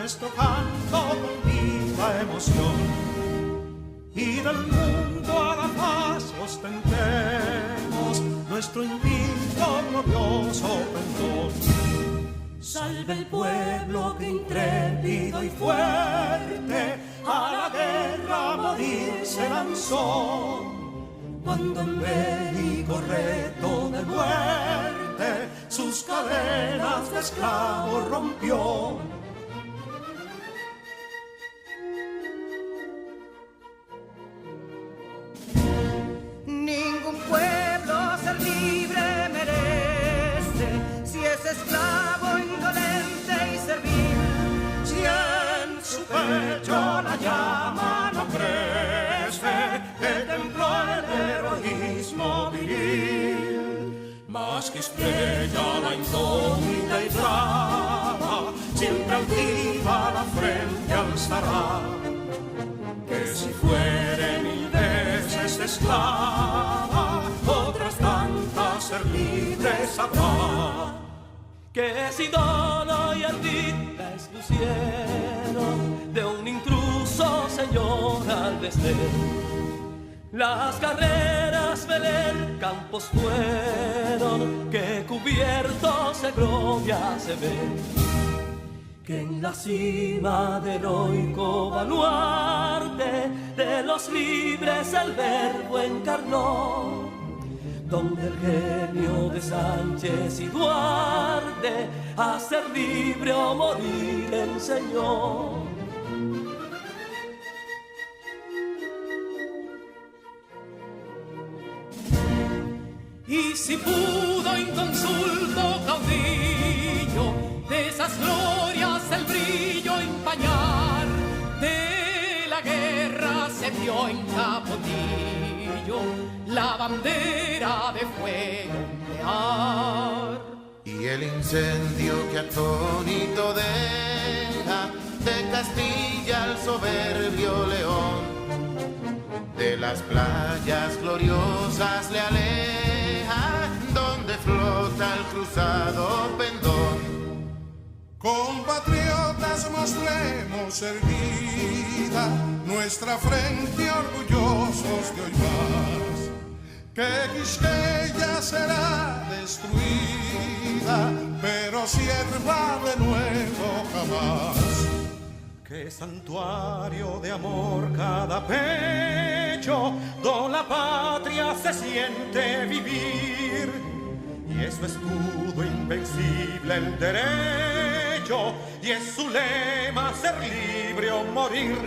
nuestro canto con viva emoción, y del mundo a la paz ostentemos nuestro invicto glorioso pendón. Salve el pueblo que intrépido y fuerte a la guerra a morir se lanzó, cuando en bélico reto de muerte sus cadenas de esclavos rompió. Ningún pueblo ser libre merece si es esclavo, indolente y servil. Si en su pecho la llama no crece, que templó el heroísmo viril, más que estrella la indómita y brava, siempre altiva la frente alzará, que si fuere mil veces esclava, otras tantas ser libre sabrá. Que si Dono y Ardita expusieron de un intruso señor al desdén, las carreras Belén campos fueron, que cubiertos de gloria se ven, que en la cima del heroico baluarte de los libres el verbo encarnó, donde el genio de Sánchez y Duarte a ser libre o morir enseñó. Y si pudo inconsulto caudillo de esas glorias el brillo empañar, de la guerra se vio en Capotillo la bandera de fuego ondear. Y el incendio que atónito deja de Castilla al soberbio león, de las playas gloriosas le aleja, donde flota el cruzado pendón. Compatriotas, mostremos erguida nuestra frente orgullosos de hoy más, que Quisqueya será destruida, pero sierva de nuevo jamás. Que santuario de amor cada pecho, donde la patria se siente vivir, y es su escudo invencible el derecho, y es su lema ser libre o morir.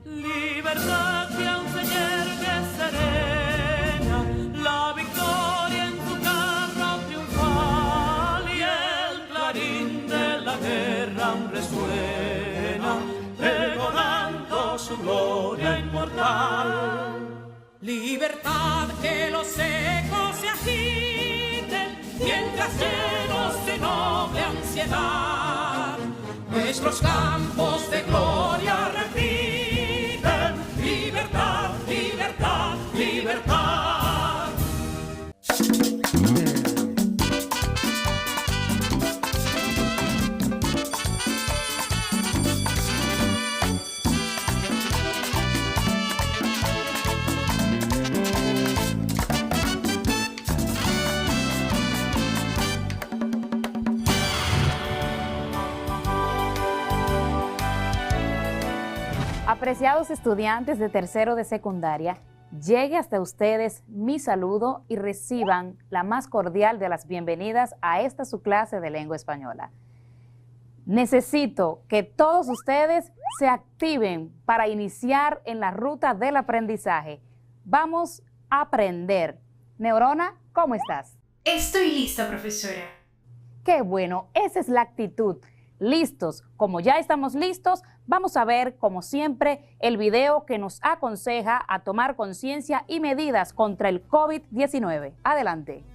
Libertad que aunque yergue serena, la victoria en tu carro triunfal, y el clarín de la guerra aún resuena, pregonando su gloria inmortal. Libertad, que los ecos se agiten, mientras llenos de noble ansiedad, nuestros campos de gloria repiten, libertad, libertad, libertad. Apreciados estudiantes de tercero de secundaria, llegue hasta ustedes mi saludo y reciban la más cordial de las bienvenidas a esta su clase de lengua española. Necesito que todos ustedes se activen para iniciar en la ruta del aprendizaje. Vamos a aprender. Neurona, ¿cómo estás? Estoy lista, profesora. Qué bueno, esa es la actitud. Listos. Como ya estamos listos, vamos a ver, como siempre, el video que nos aconseja a tomar conciencia y medidas contra el COVID-19. Adelante.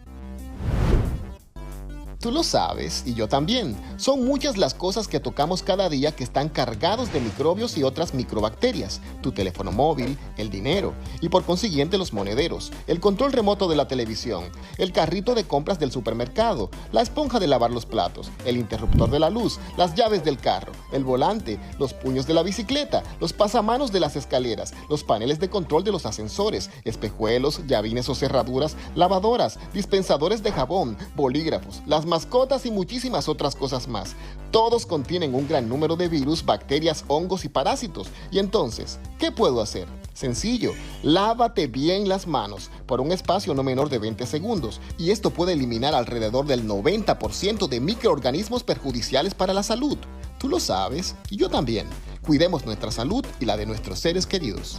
Tú lo sabes, y yo también. Son muchas las cosas que tocamos cada día que están cargados de microbios y otras microbacterias. Tu teléfono móvil, el dinero, y por consiguiente los monederos, el control remoto de la televisión, el carrito de compras del supermercado, la esponja de lavar los platos, el interruptor de la luz, las llaves del carro, el volante, los puños de la bicicleta, los pasamanos de las escaleras, los paneles de control de los ascensores, espejuelos, llavines o cerraduras, lavadoras, dispensadores de jabón, bolígrafos, las mascotas y muchísimas otras cosas más. Todos contienen un gran número de virus, bacterias, hongos y parásitos. Y entonces, ¿qué puedo hacer? Sencillo, lávate bien las manos por un espacio no menor de 20 segundos y esto puede eliminar alrededor del 90% de microorganismos perjudiciales para la salud. Tú lo sabes y yo también. Cuidemos nuestra salud y la de nuestros seres queridos.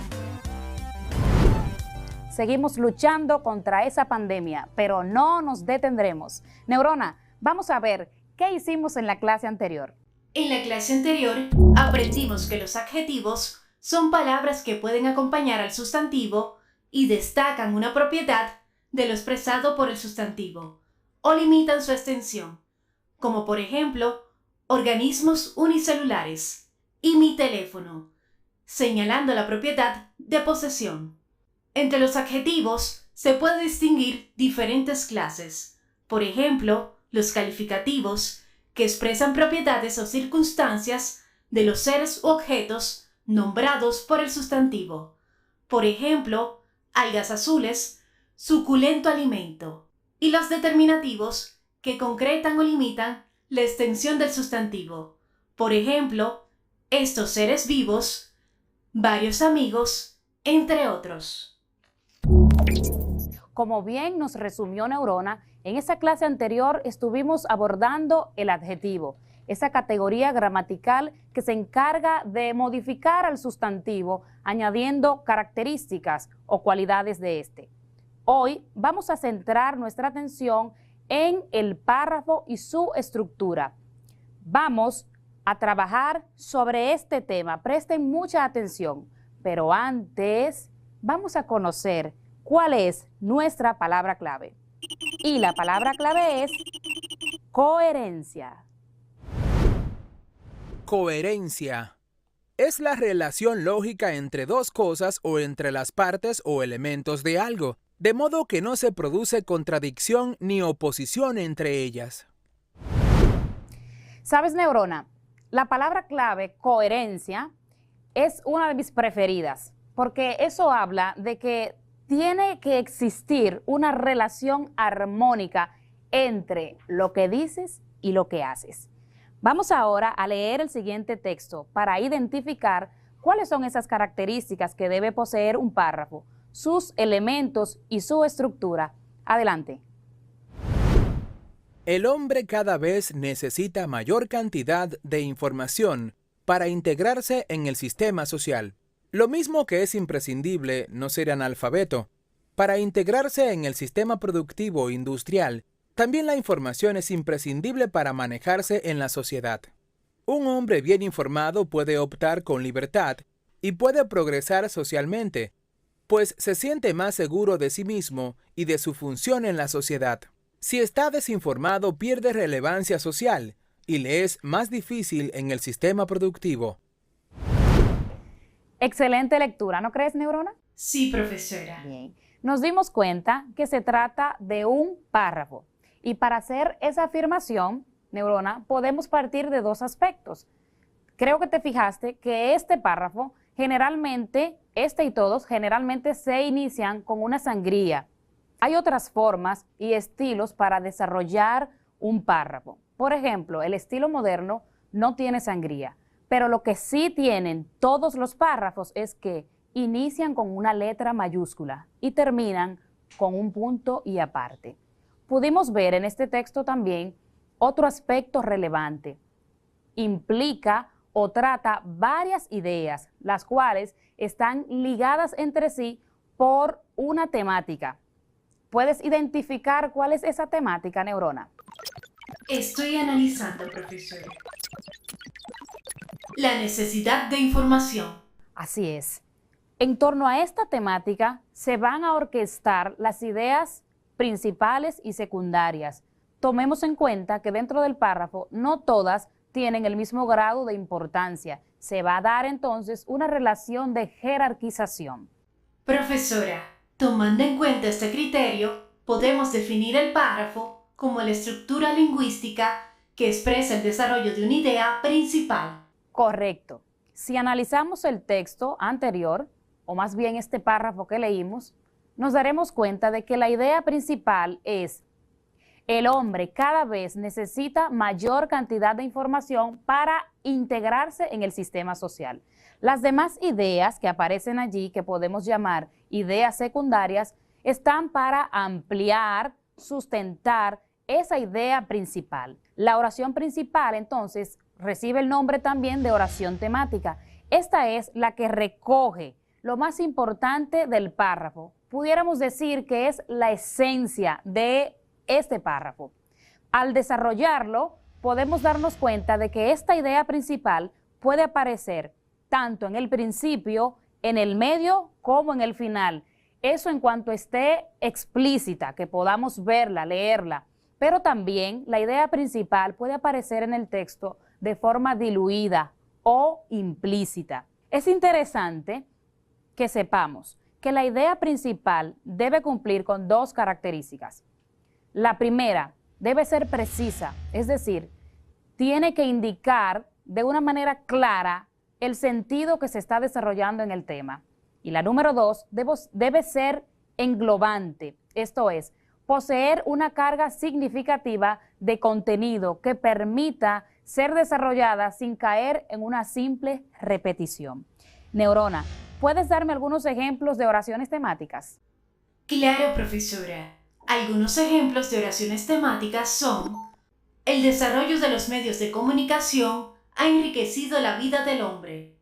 Seguimos luchando contra esa pandemia, pero no nos detendremos. Neurona, vamos a ver qué hicimos en la clase anterior. En la clase anterior aprendimos que los adjetivos son palabras que pueden acompañar al sustantivo y destacan una propiedad de lo expresado por el sustantivo o limitan su extensión, como por ejemplo, organismos unicelulares y mi teléfono, señalando la propiedad de posesión. Entre los adjetivos se puede distinguir diferentes clases, por ejemplo, los calificativos, que expresan propiedades o circunstancias de los seres u objetos nombrados por el sustantivo. Por ejemplo, algas azules, suculento alimento. Y los determinativos, que concretan o limitan la extensión del sustantivo. Por ejemplo, estos seres vivos, varios amigos, entre otros. Como bien nos resumió Neurona, en esa clase anterior estuvimos abordando el adjetivo, esa categoría gramatical que se encarga de modificar al sustantivo añadiendo características o cualidades de este. Hoy vamos a centrar nuestra atención en el párrafo y su estructura. Vamos a trabajar sobre este tema, presten mucha atención, pero antes vamos a conocer cuál es nuestra palabra clave. Y la palabra clave es coherencia. Coherencia es la relación lógica entre dos cosas o entre las partes o elementos de algo, de modo que no se produce contradicción ni oposición entre ellas. ¿Sabes, Neurona? La palabra clave, coherencia, es una de mis preferidas, porque eso habla de que tiene que existir una relación armónica entre lo que dices y lo que haces. Vamos ahora a leer el siguiente texto para identificar cuáles son esas características que debe poseer un párrafo, sus elementos y su estructura. Adelante. El hombre cada vez necesita mayor cantidad de información para integrarse en el sistema social. Lo mismo que es imprescindible no ser analfabeto. Para integrarse en el sistema productivo industrial, también la información es imprescindible para manejarse en la sociedad. Un hombre bien informado puede optar con libertad y puede progresar socialmente, pues se siente más seguro de sí mismo y de su función en la sociedad. Si está desinformado, pierde relevancia social y le es más difícil en el sistema productivo. Excelente lectura, ¿no crees, Neurona? Sí, profesora. Bien. Nos dimos cuenta que se trata de un párrafo. Y para hacer esa afirmación, Neurona, podemos partir de dos aspectos. Creo que te fijaste que este párrafo, generalmente, este y todos, generalmente se inician con una sangría. Hay otras formas y estilos para desarrollar un párrafo. Por ejemplo, el estilo moderno no tiene sangría. Pero lo que sí tienen todos los párrafos es que inician con una letra mayúscula y terminan con un punto y aparte. Pudimos ver en este texto también otro aspecto relevante. Implica o trata varias ideas, las cuales están ligadas entre sí por una temática. ¿Puedes identificar cuál es esa temática, Neurona? Estoy analizando, profesora. La necesidad de información. Así es. En torno a esta temática se van a orquestar las ideas principales y secundarias, tomemos en cuenta que dentro del párrafo no todas tienen el mismo grado de importancia. Se va a dar entonces una relación de jerarquización. Profesora, tomando en cuenta este criterio, podemos definir el párrafo como la estructura lingüística que expresa el desarrollo de una idea principal. Correcto. Si analizamos el texto anterior, o más bien este párrafo que leímos, nos daremos cuenta de que la idea principal es: el hombre cada vez necesita mayor cantidad de información para integrarse en el sistema social. Las demás ideas que aparecen allí, que podemos llamar ideas secundarias, están para ampliar, sustentar esa idea principal. La oración principal, entonces, recibe el nombre también de oración temática. Esta es la que recoge lo más importante del párrafo. Pudiéramos decir que es la esencia de este párrafo. Al desarrollarlo, podemos darnos cuenta de que esta idea principal puede aparecer tanto en el principio, en el medio, como en el final. Eso en cuanto esté explícita, que podamos verla, leerla. Pero también la idea principal puede aparecer en el texto de forma diluida o implícita. Es interesante que sepamos que la idea principal debe cumplir con dos características. La primera, debe ser precisa, es decir, tiene que indicar de una manera clara el sentido que se está desarrollando en el tema. Y la número dos, debe ser englobante, esto es, poseer una carga significativa de contenido que permita ser desarrollada sin caer en una simple repetición. Neurona, ¿puedes darme algunos ejemplos de oraciones temáticas? Claro, profesora. Algunos ejemplos de oraciones temáticas son: el desarrollo de los medios de comunicación ha enriquecido la vida del hombre.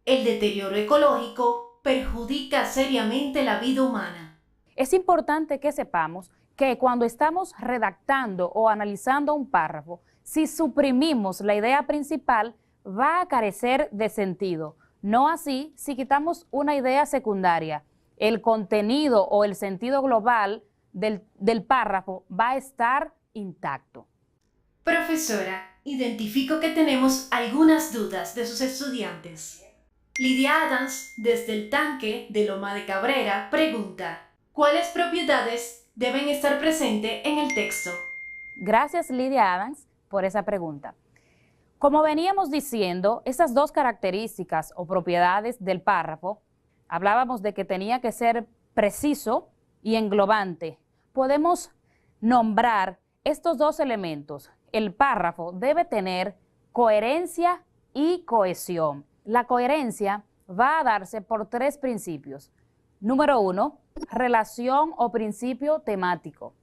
El deterioro ecológico perjudica seriamente la vida humana. Es importante que sepamos que cuando estamos redactando o analizando un párrafo, si suprimimos la idea principal, va a carecer de sentido. No así si quitamos una idea secundaria. El contenido o el sentido global del párrafo va a estar intacto. Profesora, identifico que tenemos algunas dudas de sus estudiantes. Lidia Adams, desde el Tanque de Loma de Cabrera, pregunta: ¿cuáles propiedades deben estar presentes en el texto? Gracias, Lidia Adams, por esa pregunta. Como veníamos diciendo, esas dos características o propiedades del párrafo, hablábamos de que tenía que ser preciso y englobante. Podemos nombrar estos dos elementos. El párrafo debe tener coherencia y cohesión. La coherencia va a darse por tres principios. Número 1, relación o principio temático.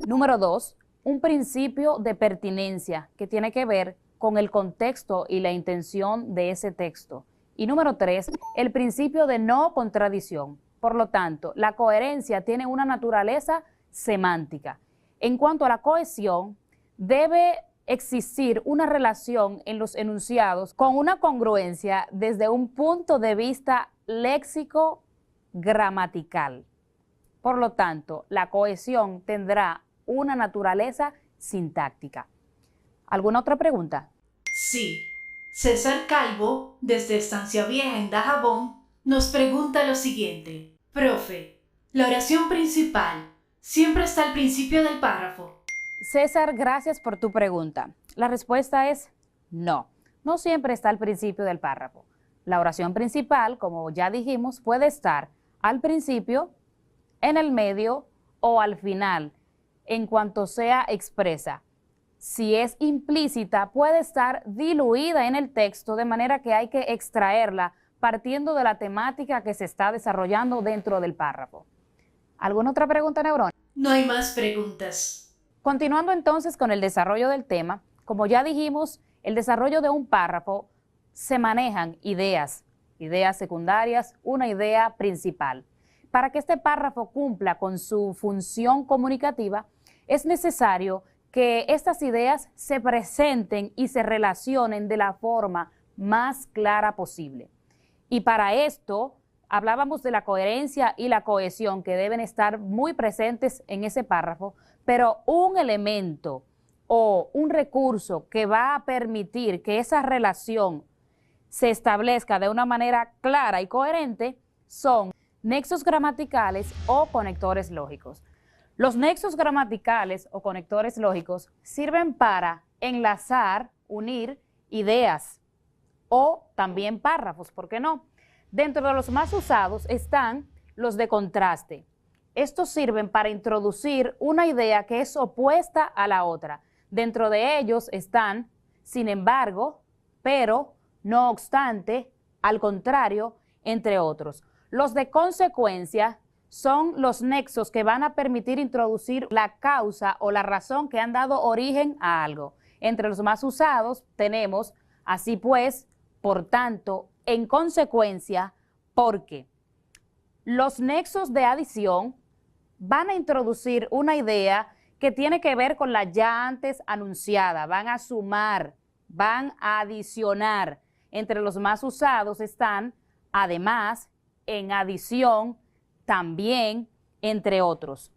Número 2, un principio de pertinencia que tiene que ver con el contexto y la intención de ese texto. Y número 3, el principio de no contradicción. Por lo tanto, la coherencia tiene una naturaleza semántica. En cuanto a la cohesión, debe existir una relación en los enunciados con una congruencia desde un punto de vista léxico gramatical. Por lo tanto, la cohesión tendrá una naturaleza sintáctica. ¿Alguna otra pregunta? Sí. César Calvo, desde Estancia Vieja en Dajabón, nos pregunta lo siguiente: profe, ¿la oración principal siempre está al principio del párrafo? César, gracias por tu pregunta. La respuesta es no. No siempre está al principio del párrafo. La oración principal, como ya dijimos, puede estar al principio, en el medio o al final, en cuanto sea expresa. Si es implícita, puede estar diluida en el texto, de manera que hay que extraerla partiendo de la temática que se está desarrollando dentro del párrafo. ¿Alguna otra pregunta, Neurona? No hay más preguntas. Continuando entonces con el desarrollo del tema, como ya dijimos, el desarrollo de un párrafo se manejan ideas secundarias, una idea principal. Para que este párrafo cumpla con su función comunicativa, es necesario que estas ideas se presenten y se relacionen de la forma más clara posible. Y para esto, hablábamos de la coherencia y la cohesión que deben estar muy presentes en ese párrafo, pero un elemento o un recurso que va a permitir que esa relación se establezca de una manera clara y coherente son nexos gramaticales o conectores lógicos. Los nexos gramaticales o conectores lógicos sirven para enlazar, unir ideas o también párrafos, ¿por qué no? Dentro de los más usados están los de contraste. Estos sirven para introducir una idea que es opuesta a la otra. Dentro de ellos están, sin embargo, pero, no obstante, al contrario, entre otros. Los de consecuencia son los nexos que van a permitir introducir la causa o la razón que han dado origen a algo. Entre los más usados tenemos, así pues, por tanto, en consecuencia, porque. Los nexos de adición van a introducir una idea que tiene que ver con la ya antes anunciada, van a sumar, van a adicionar. Entre los más usados están, además, en adición, también, entre otros.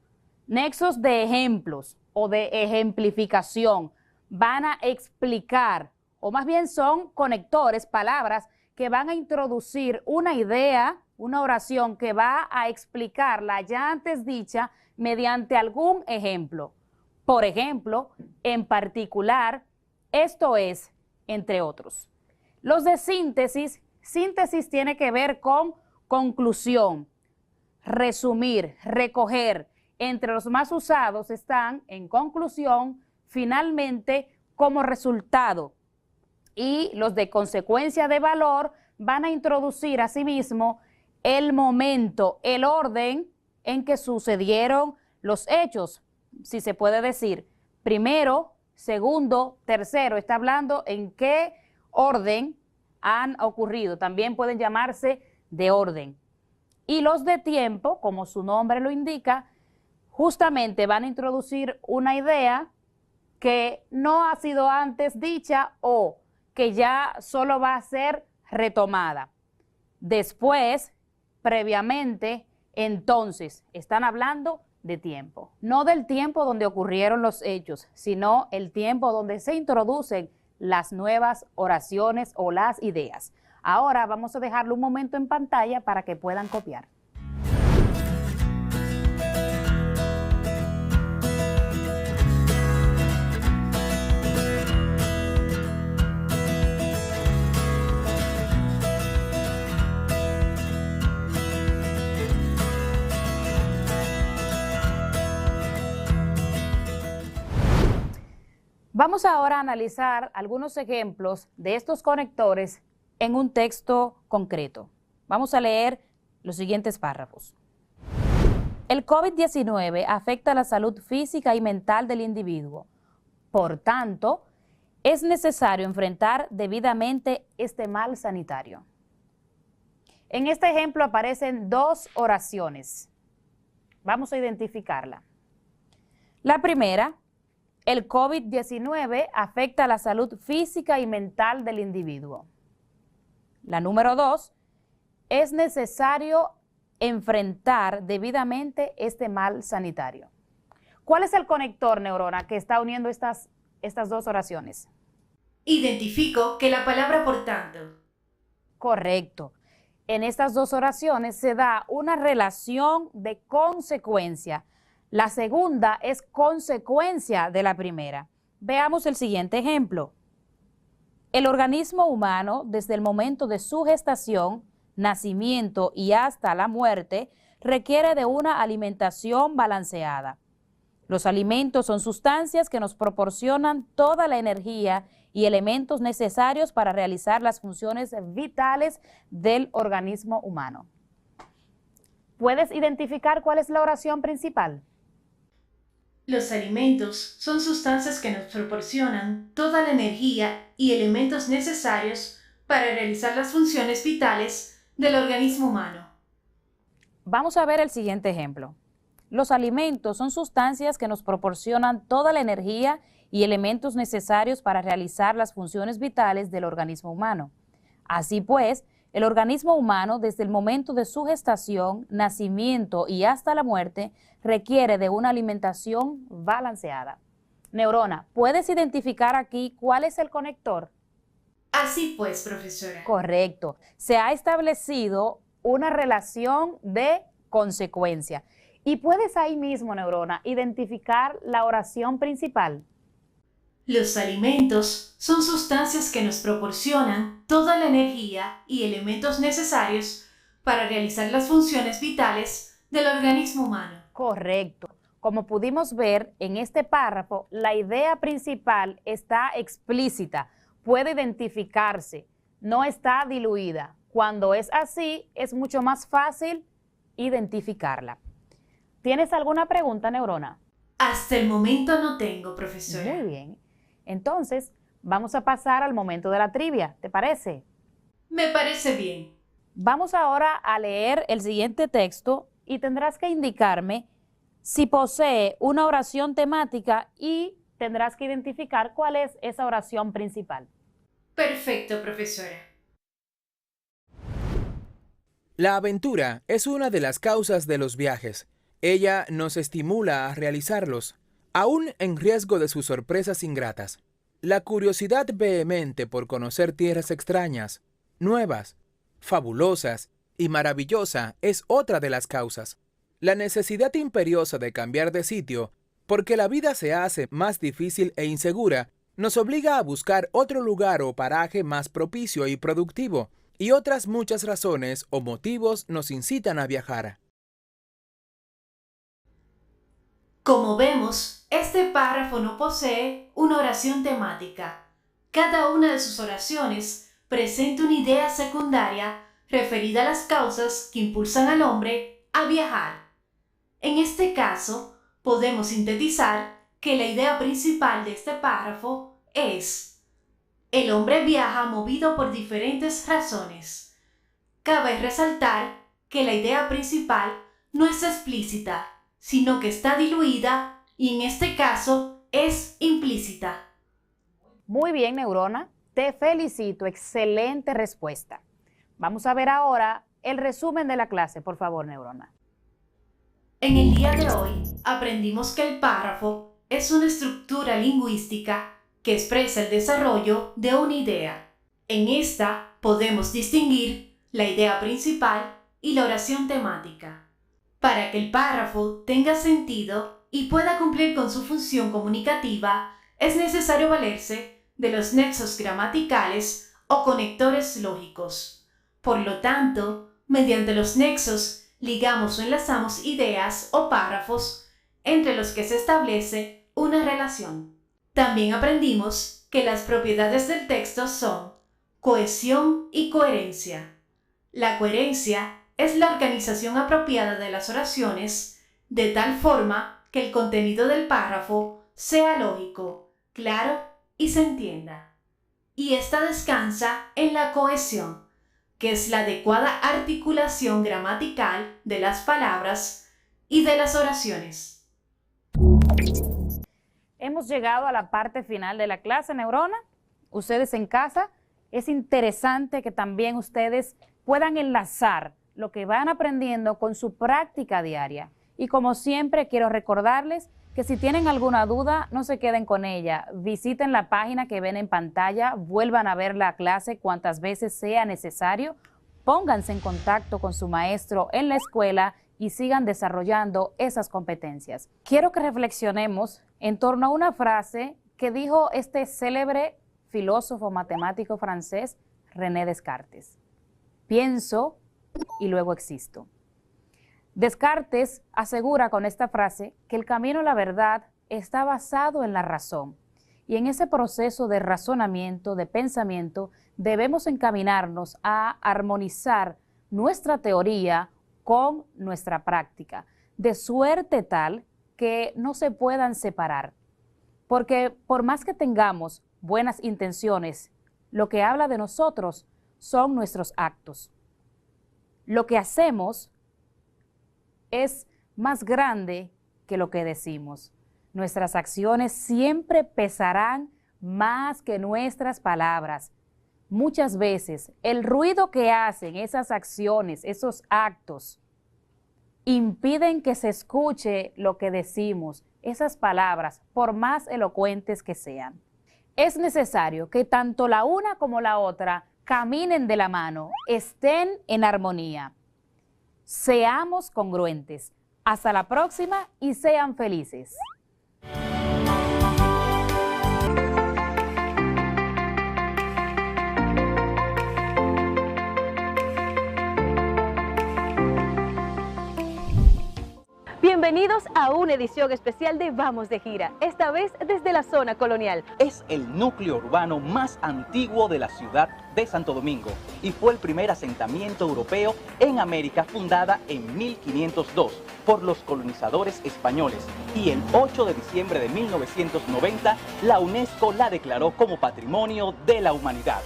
Nexos de ejemplos o de ejemplificación van a explicar, o más bien son conectores, palabras que van a introducir una idea, una oración que va a explicar la ya antes dicha mediante algún ejemplo. Por ejemplo, en particular, esto es, entre otros. Los de síntesis, síntesis tiene que ver con conclusión, resumir, recoger. Entre los más usados están en conclusión, finalmente, como resultado. Y los de consecuencia de valor van a introducir asimismo el momento, el orden en que sucedieron los hechos, si se puede decir. Primero, segundo, tercero, está hablando en qué orden han ocurrido. También pueden llamarse de orden. Y los de tiempo, como su nombre lo indica, justamente van a introducir una idea que no ha sido antes dicha o que ya solo va a ser retomada. Después, previamente, entonces, están hablando de tiempo. No del tiempo donde ocurrieron los hechos, sino el tiempo donde se introducen las nuevas oraciones o las ideas. Ahora vamos a dejarlo un momento en pantalla para que puedan copiar. Vamos ahora a analizar algunos ejemplos de estos conectores en un texto concreto. Vamos a leer los siguientes párrafos. El COVID-19 afecta la salud física y mental del individuo. Por tanto, es necesario enfrentar debidamente este mal sanitario. En este ejemplo aparecen dos oraciones. Vamos a identificarla. La primera: el COVID-19 afecta la salud física y mental del individuo. La número 2, es necesario enfrentar debidamente este mal sanitario. ¿Cuál es el conector, Neurona, que está uniendo estas dos oraciones? Identifico que la palabra por tanto. Correcto. En estas dos oraciones se da una relación de consecuencia. La segunda es consecuencia de la primera. Veamos el siguiente ejemplo. El organismo humano, desde el momento de su gestación, nacimiento y hasta la muerte, requiere de una alimentación balanceada. Los alimentos son sustancias que nos proporcionan toda la energía y elementos necesarios para realizar las funciones vitales del organismo humano. ¿Puedes identificar cuál es la oración principal? Los alimentos son sustancias que nos proporcionan toda la energía y elementos necesarios para realizar las funciones vitales del organismo humano. Vamos a ver el siguiente ejemplo. Los alimentos son sustancias que nos proporcionan toda la energía y elementos necesarios para realizar las funciones vitales del organismo humano. Así pues, El organismo humano, desde el momento de su gestación, nacimiento y hasta la muerte, requiere de una alimentación balanceada. Neurona, ¿puedes identificar aquí cuál es el conector? Así pues, profesora. Correcto. Se ha establecido una relación de consecuencia. Y puedes ahí mismo, Neurona, identificar la oración principal. Los alimentos son sustancias que nos proporcionan toda la energía y elementos necesarios para realizar las funciones vitales del organismo humano. Correcto. Como pudimos ver en este párrafo, la idea principal está explícita, puede identificarse, no está diluida. Cuando es así, es mucho más fácil identificarla. ¿Tienes alguna pregunta, Neurona? Hasta el momento no tengo, profesora. Muy bien. Entonces, vamos a pasar al momento de la trivia, ¿te parece? Me parece bien. Vamos ahora a leer el siguiente texto y tendrás que indicarme si posee una oración temática y tendrás que identificar cuál es esa oración principal. Perfecto, profesora. La aventura es una de las causas de los viajes. Ella nos estimula a realizarlos, aún en riesgo de sus sorpresas ingratas. La curiosidad vehemente por conocer tierras extrañas, nuevas, fabulosas y maravillosa es otra de las causas. La necesidad imperiosa de cambiar de sitio, porque la vida se hace más difícil e insegura, nos obliga a buscar otro lugar o paraje más propicio y productivo, y otras muchas razones o motivos nos incitan a viajar. Como vemos, este párrafo no posee una oración temática. Cada una de sus oraciones presenta una idea secundaria referida a las causas que impulsan al hombre a viajar. En este caso, podemos sintetizar que la idea principal de este párrafo es: el hombre viaja movido por diferentes razones. Cabe resaltar que la idea principal no es explícita, sino que está diluida y en este caso es implícita. Muy bien, Neurona, te felicito, excelente respuesta. Vamos a ver ahora el resumen de la clase, por favor, Neurona. En el día de hoy aprendimos que el párrafo es una estructura lingüística que expresa el desarrollo de una idea. En esta podemos distinguir la idea principal y la oración temática. Para que el párrafo tenga sentido y pueda cumplir con su función comunicativa, es necesario valerse de los nexos gramaticales o conectores lógicos. Por lo tanto, mediante los nexos ligamos o enlazamos ideas o párrafos entre los que se establece una relación. También aprendimos que las propiedades del texto son cohesión y coherencia. La coherencia es la organización apropiada de las oraciones de tal forma que el contenido del párrafo sea lógico, claro y se entienda. Y esta descansa en la cohesión, que es la adecuada articulación gramatical de las palabras y de las oraciones. Hemos llegado a la parte final de la clase, Neurona. Ustedes en casa, es interesante que también ustedes puedan enlazar lo que van aprendiendo con su práctica diaria. Y como siempre, quiero recordarles que si tienen alguna duda, no se queden con ella. Visiten la página que ven en pantalla, vuelvan a ver la clase cuantas veces sea necesario, pónganse en contacto con su maestro en la escuela y sigan desarrollando esas competencias. Quiero que reflexionemos en torno a una frase que dijo este célebre filósofo matemático francés René Descartes. Pienso y luego existo. Descartes asegura con esta frase que el camino a la verdad está basado en la razón y en ese proceso de razonamiento, de pensamiento, debemos encaminarnos a armonizar nuestra teoría con nuestra práctica, de suerte tal que no se puedan separar. Porque por más que tengamos buenas intenciones, lo que habla de nosotros son nuestros actos. Lo que hacemos es más grande que lo que decimos. Nuestras acciones siempre pesarán más que nuestras palabras. muchas veces el ruido que hacen esas acciones, esos actos, impiden que se escuche lo que decimos, esas palabras, por más elocuentes que sean. Es necesario que tanto la una como la otra caminen de la mano, estén en armonía. Seamos congruentes. Hasta la próxima y sean felices. Bienvenidos a una edición especial de Vamos de Gira, esta vez desde la zona colonial. Es el núcleo urbano más antiguo de la ciudad de Santo Domingo y fue el primer asentamiento europeo en América, fundada en 1502 por los colonizadores españoles, y el 8 de diciembre de 1990 la UNESCO la declaró como Patrimonio de la Humanidad.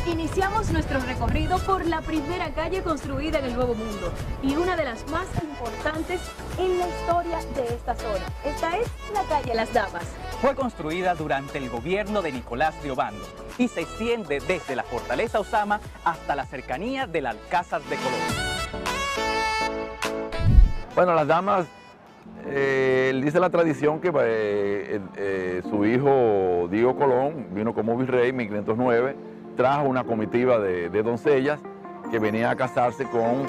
Iniciamos nuestro recorrido por la primera calle construida en el Nuevo Mundo y una de las más importantes en la historia de esta zona. Esta es la calle Las Damas. Fue construida durante el gobierno de Nicolás de Obando y se extiende desde la Fortaleza Osama hasta la cercanía del Alcázar de Colón. Bueno, Las Damas, dice la tradición que su hijo Diego Colón vino como virrey en 1509, trajo una comitiva de doncellas que venían a casarse con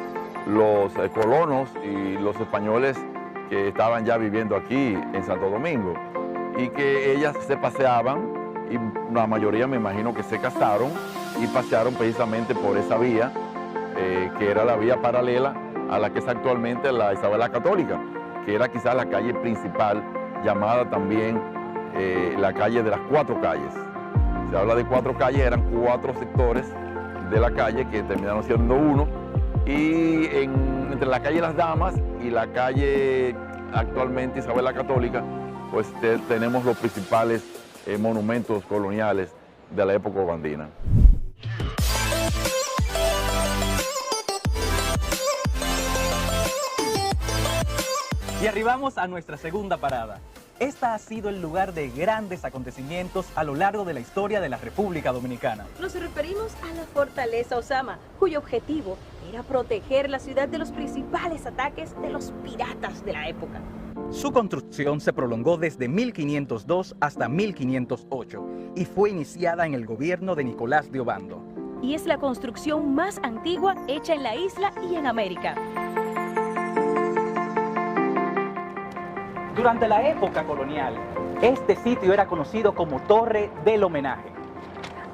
los colonos y los españoles que estaban ya viviendo aquí en Santo Domingo, y que ellas se paseaban, y la mayoría me imagino que se casaron y pasearon precisamente por esa vía, que era la vía paralela a la que es actualmente la Isabel la Católica, que era quizás la calle principal, llamada también la calle de las cuatro calles. Se habla de cuatro calles, eran cuatro sectores de la calle que terminaron siendo uno, y entre la calle Las Damas y la calle actualmente Isabel la Católica, pues tenemos los principales monumentos coloniales de la época obandina. Y arribamos a nuestra segunda parada. Esta ha sido el lugar de grandes acontecimientos a lo largo de la historia de la República Dominicana. Nos referimos a la Fortaleza Osama, cuyo objetivo era proteger la ciudad de los principales ataques de los piratas de la época. Su construcción se prolongó desde 1502 hasta 1508 y fue iniciada en el gobierno de Nicolás de Obando. Y es la construcción más antigua hecha en la isla y en América. Durante la época colonial, este sitio era conocido como Torre del Homenaje,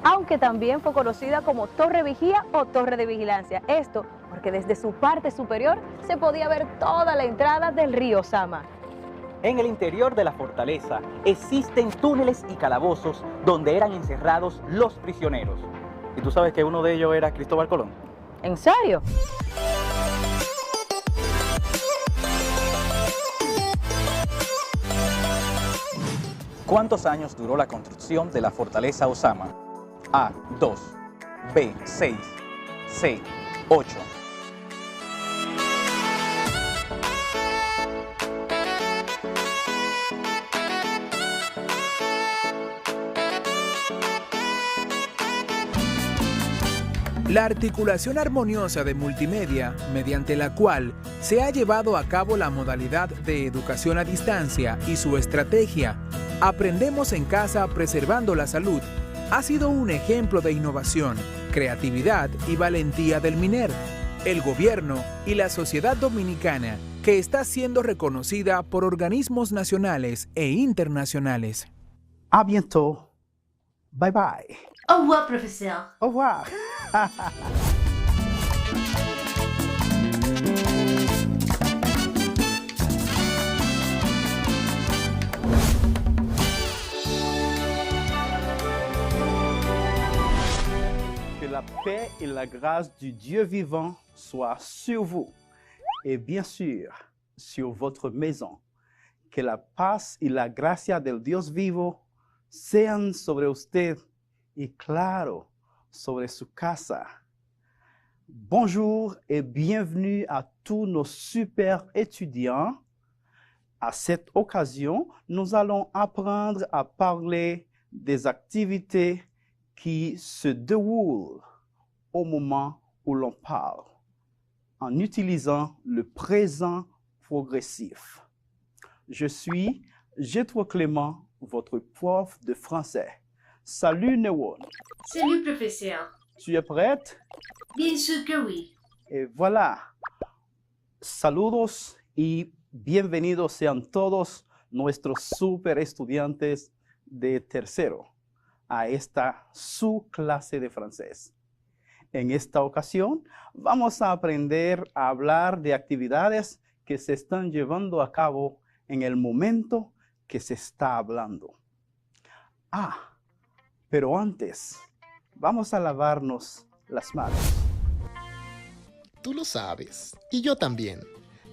aunque también fue conocida como Torre Vigía o Torre de Vigilancia. Esto porque desde su parte superior se podía ver toda la entrada del río Osama. En el interior de la fortaleza existen túneles y calabozos donde eran encerrados los prisioneros. ¿Y tú sabes que uno de ellos era Cristóbal Colón? ¿En serio? ¿Cuántos años duró la construcción de la Fortaleza Osama? A, 2, B, 6, C, 8. La articulación armoniosa de multimedia, mediante la cual se ha llevado a cabo la modalidad de educación a distancia y su estrategia, Aprendemos en casa preservando la salud, ha sido un ejemplo de innovación, creatividad y valentía del MINER, el gobierno y la sociedad dominicana, que está siendo reconocida por organismos nacionales e internacionales. A bientôt. Bye bye. Au revoir, professeur. Au revoir. paix et la grâce du Dieu vivant soient sur vous et bien sûr sur votre maison. Que la paz y la gracia del Dios vivo sean sobre usted y claro, sobre su casa. Bonjour et bienvenue à tous nos super étudiants. À cette occasion, nous allons apprendre à parler des activités qui se déroulent au moment où l'on parle, en utilisant le présent progressif. Je suis Jétro Clément, votre prof de français. Salut Newon. Salut professeur. Tu es prête? Bien sûr que oui. Et voilà. Saludos y bienvenidos sean todos nuestros super estudiantes de tercero a esta su clase de francés. En esta ocasión vamos a aprender a hablar de actividades que se están llevando a cabo en el momento que se está hablando. Pero antes, vamos a lavarnos las manos. Tú lo sabes, y yo también.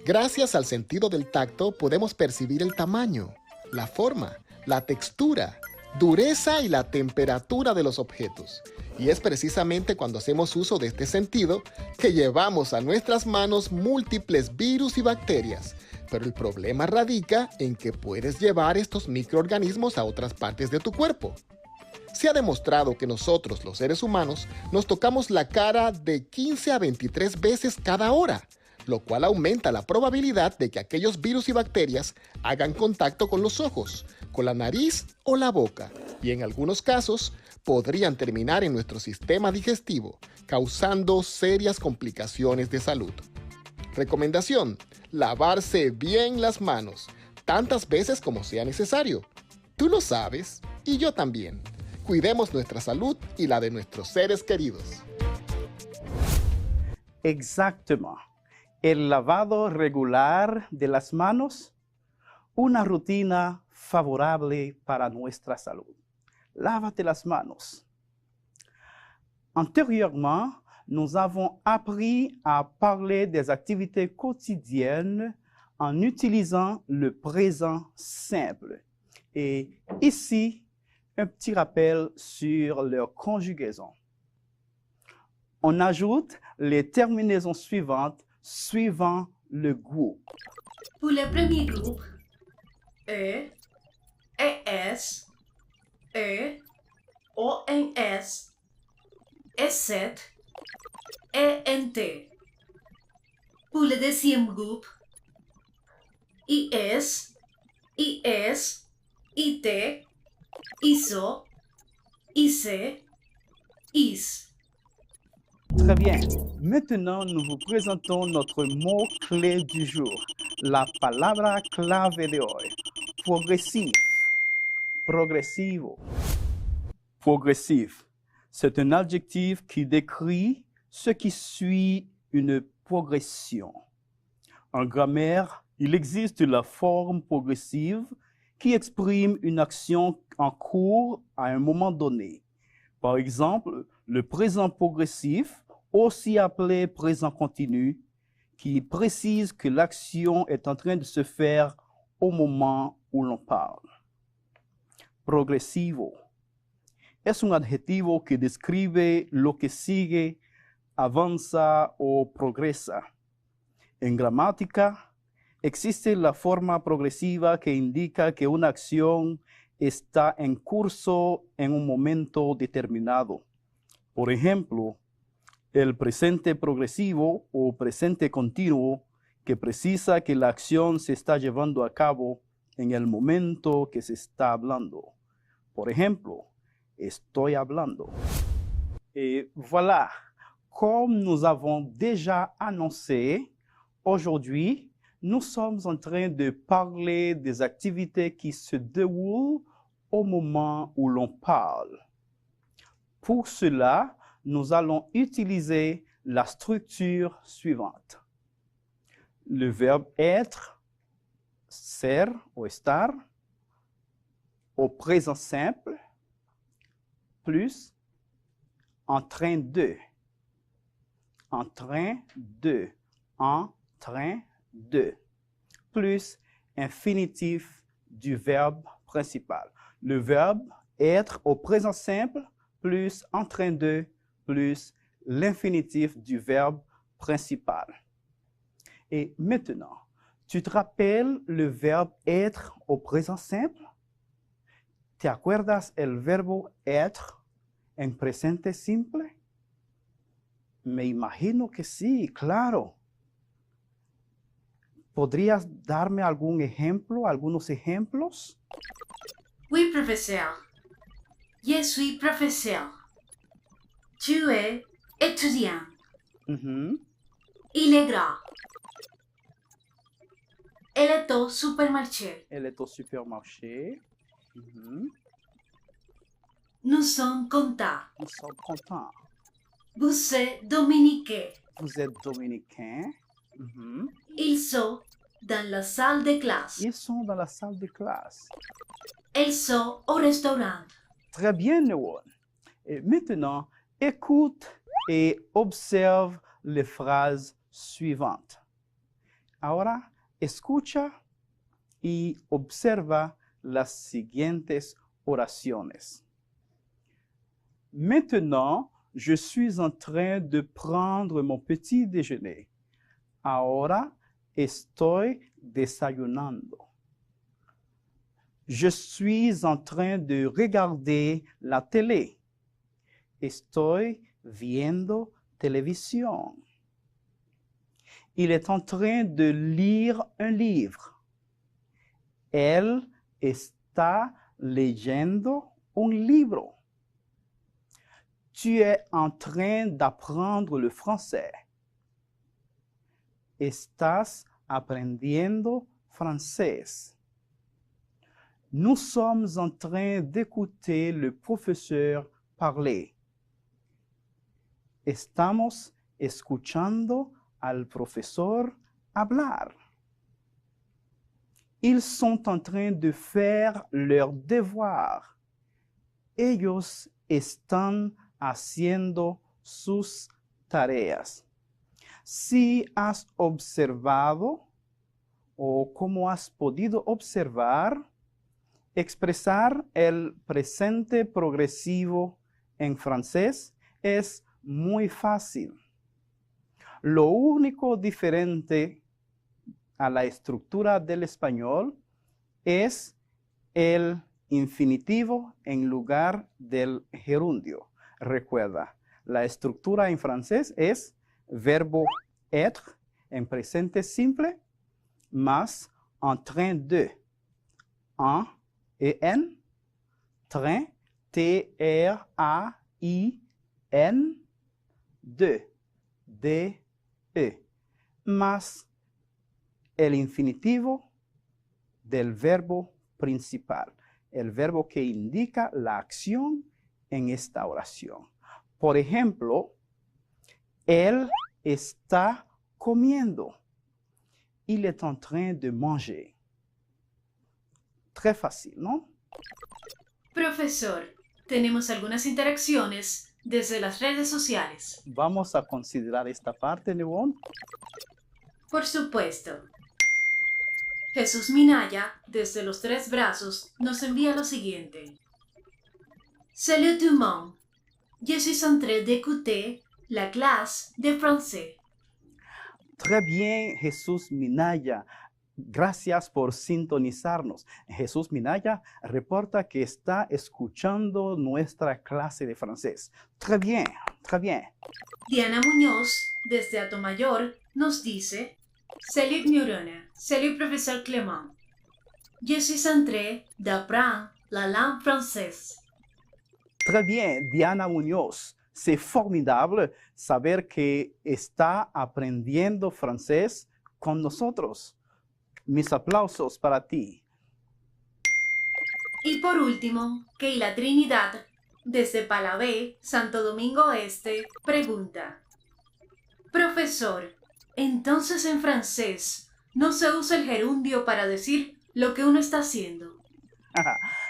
Gracias al sentido del tacto podemos percibir el tamaño, la forma, la textura, dureza y la temperatura de los objetos. Y es precisamente cuando hacemos uso de este sentido que llevamos a nuestras manos múltiples virus y bacterias. Pero el problema radica en que puedes llevar estos microorganismos a otras partes de tu cuerpo. Se ha demostrado que nosotros, los seres humanos, nos tocamos la cara de 15 a 23 veces cada hora, lo cual aumenta la probabilidad de que aquellos virus y bacterias hagan contacto con los ojos, con la nariz o la boca, y en algunos casos podrían terminar en nuestro sistema digestivo, causando serias complicaciones de salud. Recomendación: lavarse bien las manos, tantas veces como sea necesario. Tú lo sabes, y yo también. Cuidemos nuestra salud y la de nuestros seres queridos. Exactement. El lavado regular de las manos, una rutina favorable para nuestra salud. Lávate las manos. Antérieurement, nous avons appris à parler des activités quotidiennes en utilisant le présent simple. Et ici, un petit rappel sur leur conjugaison. On ajoute les terminaisons suivantes suivant le groupe. Pour le premier groupe, E, ES, E, ONS, S7, ENT. Pour le deuxième groupe, IS, IT, ISO, IC, IS. Très bien. Maintenant, nous vous présentons notre mot-clé du jour. La palabra clave de hoy. Progressif. Progressivo. Progressif. C'est un adjectif qui décrit ce qui suit une progression. En grammaire, il existe la forme progressive qui exprime une action en cours à un moment donné. Par exemple, le présent progressif, aussi appelé présent continu, qui précise que l'action est en train de se faire au moment où l'on parle. Progresivo. Es un adjetivo que describe lo que sigue, avanza o progresa. En gramática, existe la forma progresiva que indica que una acción está en curso en un momento determinado. Por ejemplo, el presente progresivo o presente continuo que precisa que la acción se está llevando a cabo en el momento que se está hablando. Por ejemplo, estoy hablando. Et voilà, comme nous avons déjà annoncé, aujourd'hui, nous sommes en train de parler des activités qui se déroulent au moment où l'on parle. Pour cela, nous allons utiliser la structure suivante. Le verbe être, ser ou estar, au présent simple, plus en train de. en train de, en train de, plus infinitif du verbe principal. Le verbe être au présent simple plus en train de plus l'infinitif du verbe principal. Et maintenant, tu te rappelles le verbe être au présent simple? ¿Te acuerdas el verbo être en presente simple? Me imagino que sí, claro. ¿Podrías darme algún ejemplo, algunos ejemplos? Oui, professeur. Je suis professeur. Tu es étudiant. Il est grand. Elle est au supermarché. Elle est au supermarché. Nous sommes contents. Nous sommes contents. Vous êtes dominicain. Vous êtes dominicain. Ils sont dans la salle de classe. Ils sont dans la salle de classe. Elles sont au restaurant. Très bien, Newon. Et maintenant, écoute et observe les phrases suivantes. Ahora, escucha y observa las siguientes oraciones. Maintenant, je suis en train de prendre mon petit déjeuner. Ahora estoy desayunando. Je suis en train de regarder la télé. Estoy viendo televisión. Il est en train de lire un livre. Él está leyendo un libro. Tu es en train d'apprendre le français. Estás aprendiendo francés. Nous sommes en train d'écouter le professeur parler. Estamos escuchando al profesor hablar. Ils sont en train de faire leurs devoirs. Ellos están haciendo sus tareas. Si has observado o como has podido observar, expresar el presente progresivo en francés es muy fácil. Lo único diferente a la estructura del español es el infinitivo en lugar del gerundio. Recuerda, la estructura en francés es verbo être en presente simple más en train de. En et en, train, T-R-A-I-N, de, más el infinitivo del verbo principal, el verbo que indica la acción en esta oración. Por ejemplo, él está comiendo. Il est en train de manger. Très fácil, ¿no? Profesor, tenemos algunas interacciones desde las redes sociales. Vamos a considerar esta parte, Newon. Por supuesto. Jesús Minaya, desde los Tres Brazos, nos envía lo siguiente. Salut tout le monde. Je suis en train d'écouter la clase de français. Très bien, Jesús Minaya. Gracias por sintonizarnos. Jesús Minaya reporta que está escuchando nuestra clase de francés. Très bien, très bien. Diana Muñoz, desde Atomayor, nos dice: Salut Neurona, salut professeur Clément. Je suis en train d'apprendre la langue française. Très bien, Diana Muñoz. C'est formidable saber que está aprendiendo francés con nosotros. Mis aplausos para ti. Y por último, Keila Trinidad, desde Palabé, Santo Domingo Este, pregunta: Profesor, entonces en francés no se usa el gerundio para decir lo que uno está haciendo.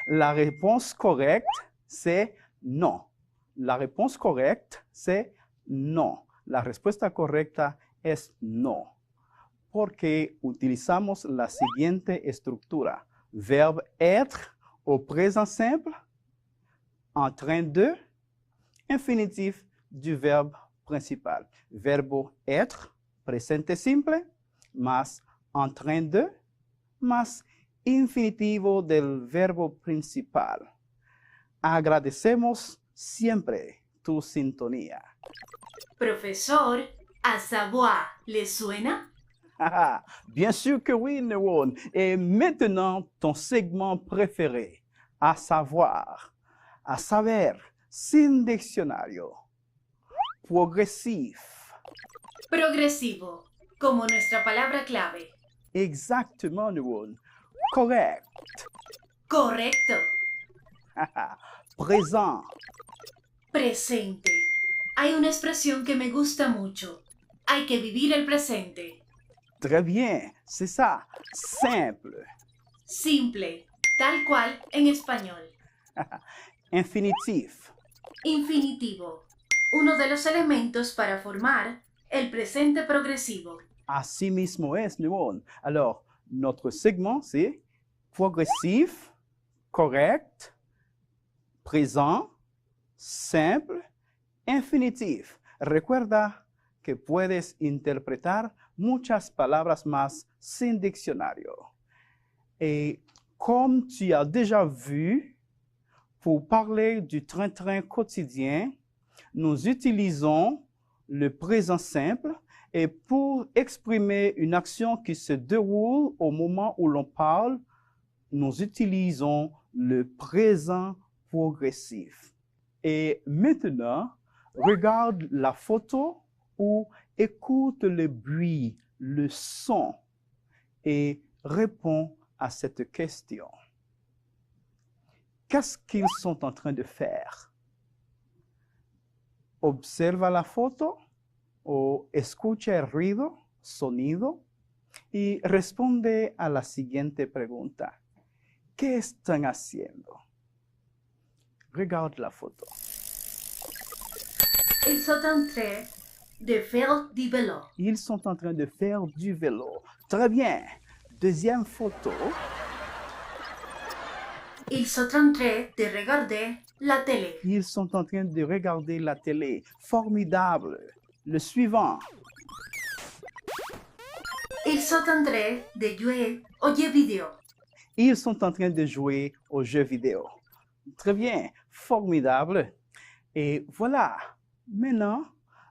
La réponse correcte, c'est non. La réponse correcte, c'est non. La respuesta correcta es no, porque utilizamos la siguiente estructura. Verbe être au présent simple, en train de, infinitif du verbe principal. Verbo être, presente simple, más en train de, más infinitivo del verbo principal. Agradecemos siempre tu sintonía. Profesor, à savoir, ¿le suena? Bien sûr que oui, Néron. Et maintenant, ton segment préféré, à savoir, à saber, sin diccionario. Progresif. Progresivo, como nuestra palabra clave. Exactement, Néron. Correct. Correcto. Présent. Presente. Hay una expresión que me gusta mucho. Hay que vivir el presente. Très bien, c'est ça. Simple. Simple, tal cual en español. Infinitif. Infinitivo, uno de los elementos para formar el presente progresivo. Así mismo es, Néron. Alors, notre segment, c'est progressif, correct, présent, simple, infinitif. Recuerda que puedes interpretar muchas palabras más sin diccionario. Et comme tu as déjà vu, pour parler du train-train quotidien, nous utilisons le présent simple et pour exprimer une action qui se déroule au moment où l'on parle, nous utilisons le présent progressif. Et maintenant, regarde la photo ou écoute le bruit, le son et réponds à cette question. Qu'est-ce qu'ils sont en train de faire? Observa la foto o escucha el ruido, sonido y responde a la siguiente pregunta. ¿Qué están haciendo? Regarde la photo. Ils sont en train de faire du vélo. Ils sont en train de faire du vélo. Très bien. Deuxième photo. Ils sont en train de regarder la télé. Ils sont en train de regarder la télé. Formidable. Le suivant. Ils sont en train de jouer aux jeux vidéo. Ils sont en train de jouer aux jeux vidéo. Très bien. Formidable. Et voilà. Maintenant,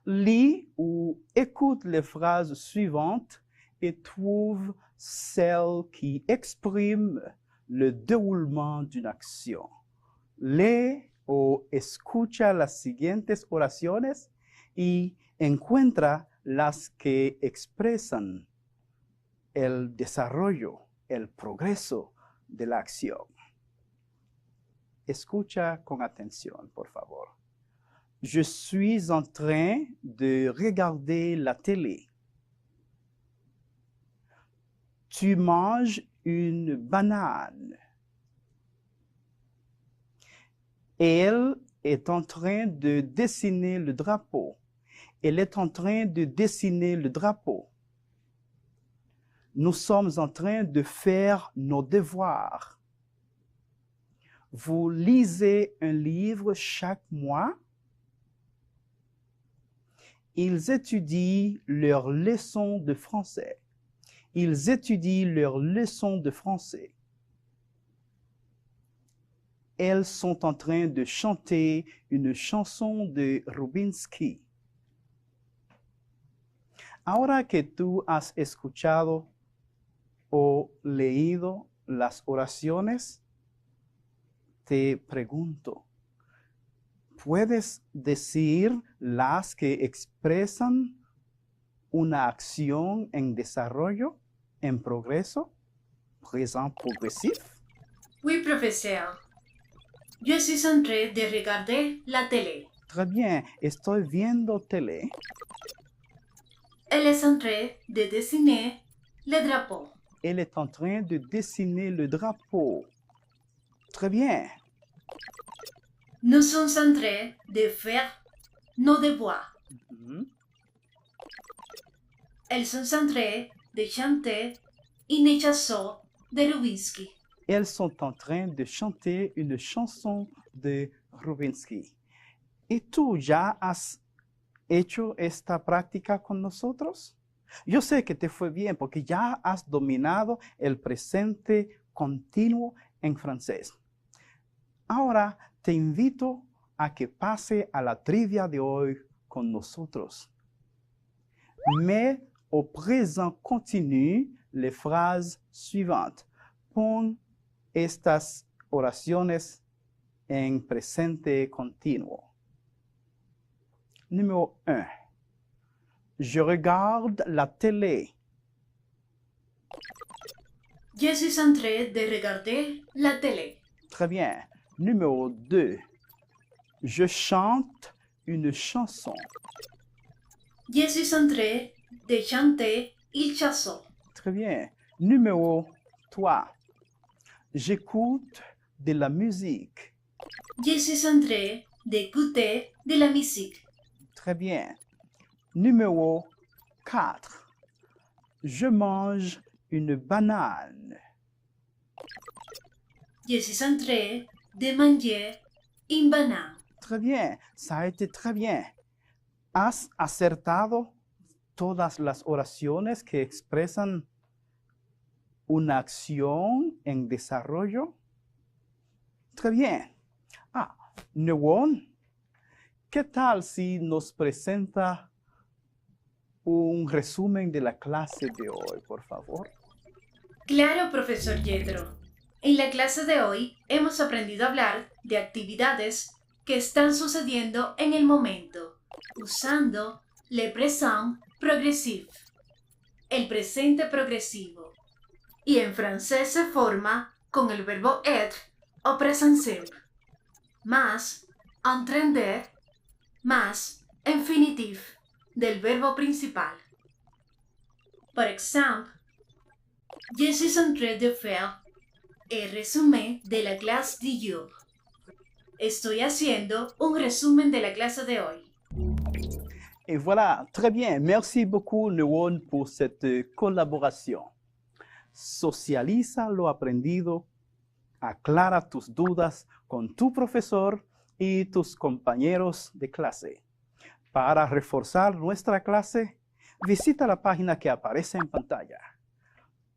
lis ou écoute les phrases suivantes et trouve celles qui expriment le déroulement d'une acción. Lee o escucha las siguientes oraciones y encuentra las que expresan el desarrollo, el progreso de la acción. Escucha con atención, por favor. Je suis en train de regarder la télé. Tu manges une banane. Elle est en train de dessiner le drapeau. Elle est en train de dessiner le drapeau. Nous sommes en train de faire nos devoirs. Vous lisez un livre chaque mois. Ils étudient leurs leçons de français. Ils étudient leurs leçons de français. Elles sont en train de chanter une chanson de Rubinsky. Ahora que tú has escuchado o leído las oraciones, te pregunto, ¿puedes decir las que expresan una acción en desarrollo, en progreso, présent progressif? Oui, professeur. Je suis en train de regarder la télé. Très bien, estoy viendo télé. Elle est en train de dessiner le drapeau. Elle est en train de dessiner le drapeau. Très bien. Nous sommes en train de faire nos devoirs. Elles sont en train de chanter une chanson de Rubinsky. Elles sont en train de chanter une chanson de Rubinsky. ¿Y tú ya has hecho esta práctica con nosotros? Yo sé que te fue bien porque ya has dominado el presente continuo en francés. Ahora te invito a que pase a la trivia de hoy con nosotros. Mais au présent continu, les phrases suivantes. Pon estas oraciones en presente continuo. Numéro 1. Je regarde la télé. Je suis en train de regarder la télé. Très bien. Numéro 2. Je chante une chanson. Je suis en train de chanter une chanson. Très bien. Numéro 3. J'écoute de la musique. Je suis en train d'écouter de la musique. Très bien. Numéro 4. Je mange une banane. Je suis en train de manger une banane. Très bien. Ça a été très bien. ¿Has acertado todas las oraciones que expresan una acción en desarrollo? Très bien. Newon, ¿qué tal si nos presenta un resumen de la clase de hoy, por favor? Claro, profesor Yedro. En la clase de hoy hemos aprendido a hablar de actividades que están sucediendo en el momento, usando le présent progressif, el presente progresivo. Y en francés se forma con el verbo être o présent simple, más en train de, más infinitif del verbo principal. Por ejemplo, je suis en train de faire el résumé de la clase de jour. Estoy haciendo un resumen de la clase de hoy. Et voilà, très bien. Merci beaucoup, Newon, pour cette collaboration. Socializa lo aprendido, aclara tus dudas con tu profesor y tus compañeros de clase. Para reforzar nuestra clase, visita la página que aparece en pantalla.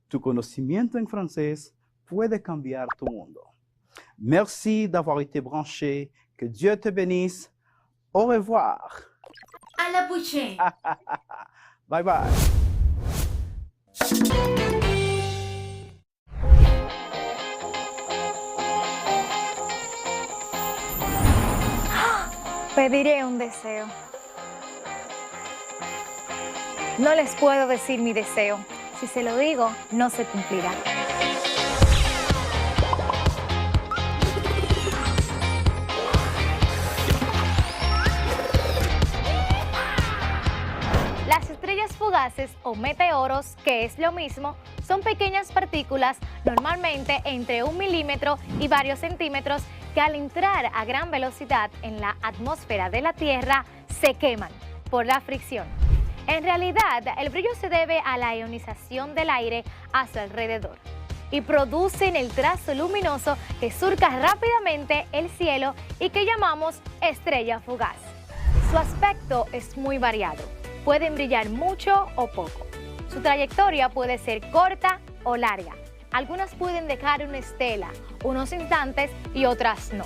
Tu conocimiento en francés puede cambiar tu mundo. Merci d'avoir été branché. Que Dieu te bénisse. Au revoir. À la prochaine. Bye bye. Pediré un deseo. No les puedo decir mi deseo. Si se lo digo, no se cumplirá. Las estrellas fugaces o meteoros, que es lo mismo, son pequeñas partículas, normalmente entre 1 milímetro y varios centímetros, que al entrar a gran velocidad en la atmósfera de la Tierra se queman por la fricción. En realidad, el brillo se debe a la ionización del aire a su alrededor y producen el trazo luminoso que surca rápidamente el cielo y que llamamos estrella fugaz. Su aspecto es muy variado. Pueden brillar mucho o poco. Su trayectoria puede ser corta o larga. Algunas pueden dejar una estela, unos instantes y otras no.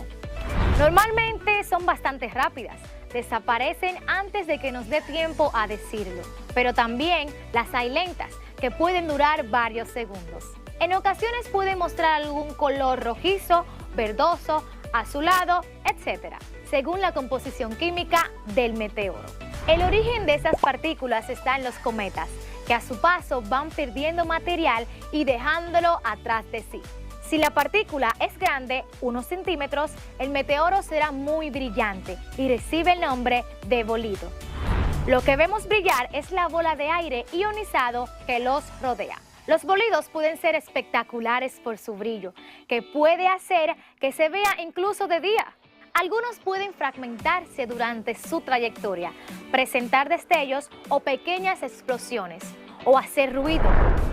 Normalmente son bastante rápidas. Desaparecen antes de que nos dé tiempo a decirlo. Pero también las hay lentas, que pueden durar varios segundos. En ocasiones pueden mostrar algún color rojizo, verdoso, azulado, etc., según la composición química del meteoro. El origen de esas partículas está en los cometas, que a su paso van perdiendo material y dejándolo atrás de sí. Si la partícula es grande, unos centímetros, el meteoro será muy brillante y recibe el nombre de bolido. Lo que vemos brillar es la bola de aire ionizado que los rodea. Los bolidos pueden ser espectaculares por su brillo, que puede hacer que se vea incluso de día. Algunos pueden fragmentarse durante su trayectoria, presentar destellos o pequeñas explosiones. o hacer ruido.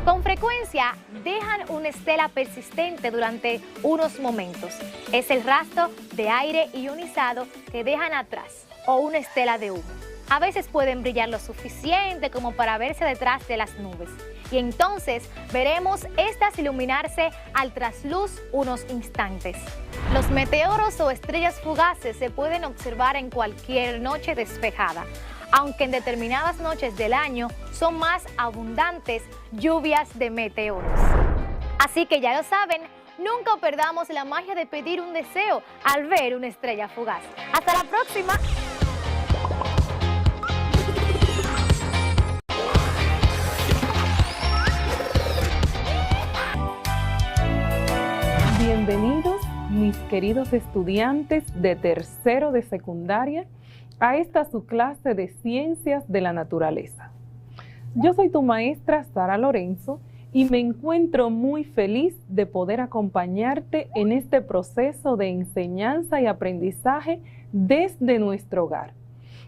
Con frecuencia dejan una estela persistente durante unos momentos. Es el rastro de aire ionizado que dejan atrás o una estela de humo. A veces pueden brillar lo suficiente como para verse detrás de las nubes. Y entonces veremos estas iluminarse al trasluz unos instantes. Los meteoros o estrellas fugaces se pueden observar en cualquier noche despejada, aunque en determinadas noches del año son más abundantes lluvias de meteoros. Así que ya lo saben, nunca perdamos la magia de pedir un deseo al ver una estrella fugaz. ¡Hasta la próxima! Bienvenidos, mis queridos estudiantes de tercero de secundaria, a esta su clase de Ciencias de la Naturaleza. Yo soy tu maestra Sara Lorenzo y me encuentro muy feliz de poder acompañarte en este proceso de enseñanza y aprendizaje desde nuestro hogar,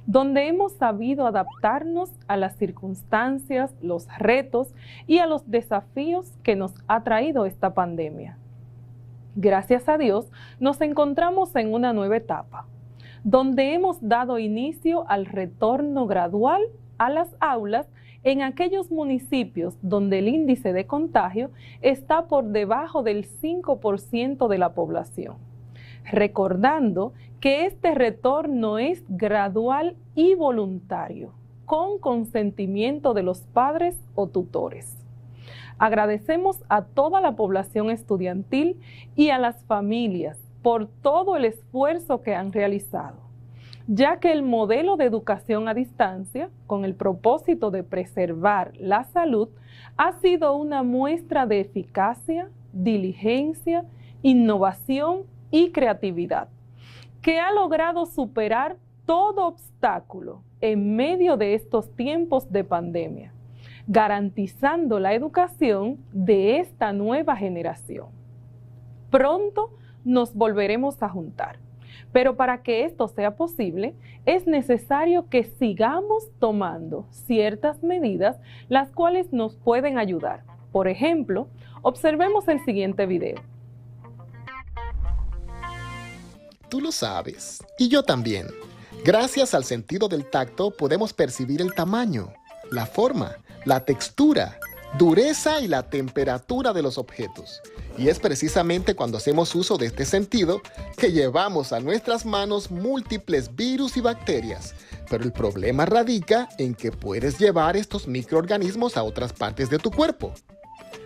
donde hemos sabido adaptarnos a las circunstancias, los retos y a los desafíos que nos ha traído esta pandemia. Gracias a Dios, nos encontramos en una nueva etapa, donde hemos dado inicio al retorno gradual a las aulas en aquellos municipios donde el índice de contagio está por debajo del 5% de la población. Recordando que este retorno es gradual y voluntario, con consentimiento de los padres o tutores. Agradecemos a toda la población estudiantil y a las familias por todo el esfuerzo que han realizado, ya que el modelo de educación a distancia, con el propósito de preservar la salud, ha sido una muestra de eficacia, diligencia, innovación y creatividad, que ha logrado superar todo obstáculo en medio de estos tiempos de pandemia, garantizando la educación de esta nueva generación. Pronto nos volveremos a juntar, pero para que esto sea posible, es necesario que sigamos tomando ciertas medidas las cuales nos pueden ayudar. Por ejemplo, observemos el siguiente video. Tú lo sabes, y yo también. Gracias al sentido del tacto podemos percibir el tamaño, la forma, la textura, dureza y la temperatura de los objetos. Y es precisamente cuando hacemos uso de este sentido que llevamos a nuestras manos múltiples virus y bacterias. Pero el problema radica en que puedes llevar estos microorganismos a otras partes de tu cuerpo.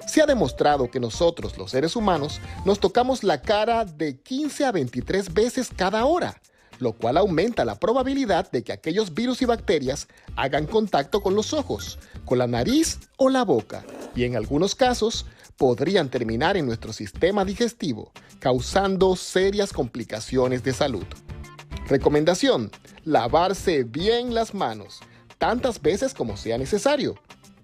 Se ha demostrado que nosotros, los seres humanos, nos tocamos la cara de 15 a 23 veces cada hora, lo cual aumenta la probabilidad de que aquellos virus y bacterias hagan contacto con los ojos, con la nariz o la boca, y en algunos casos podrían terminar en nuestro sistema digestivo, causando serias complicaciones de salud. Recomendación: lavarse bien las manos, tantas veces como sea necesario.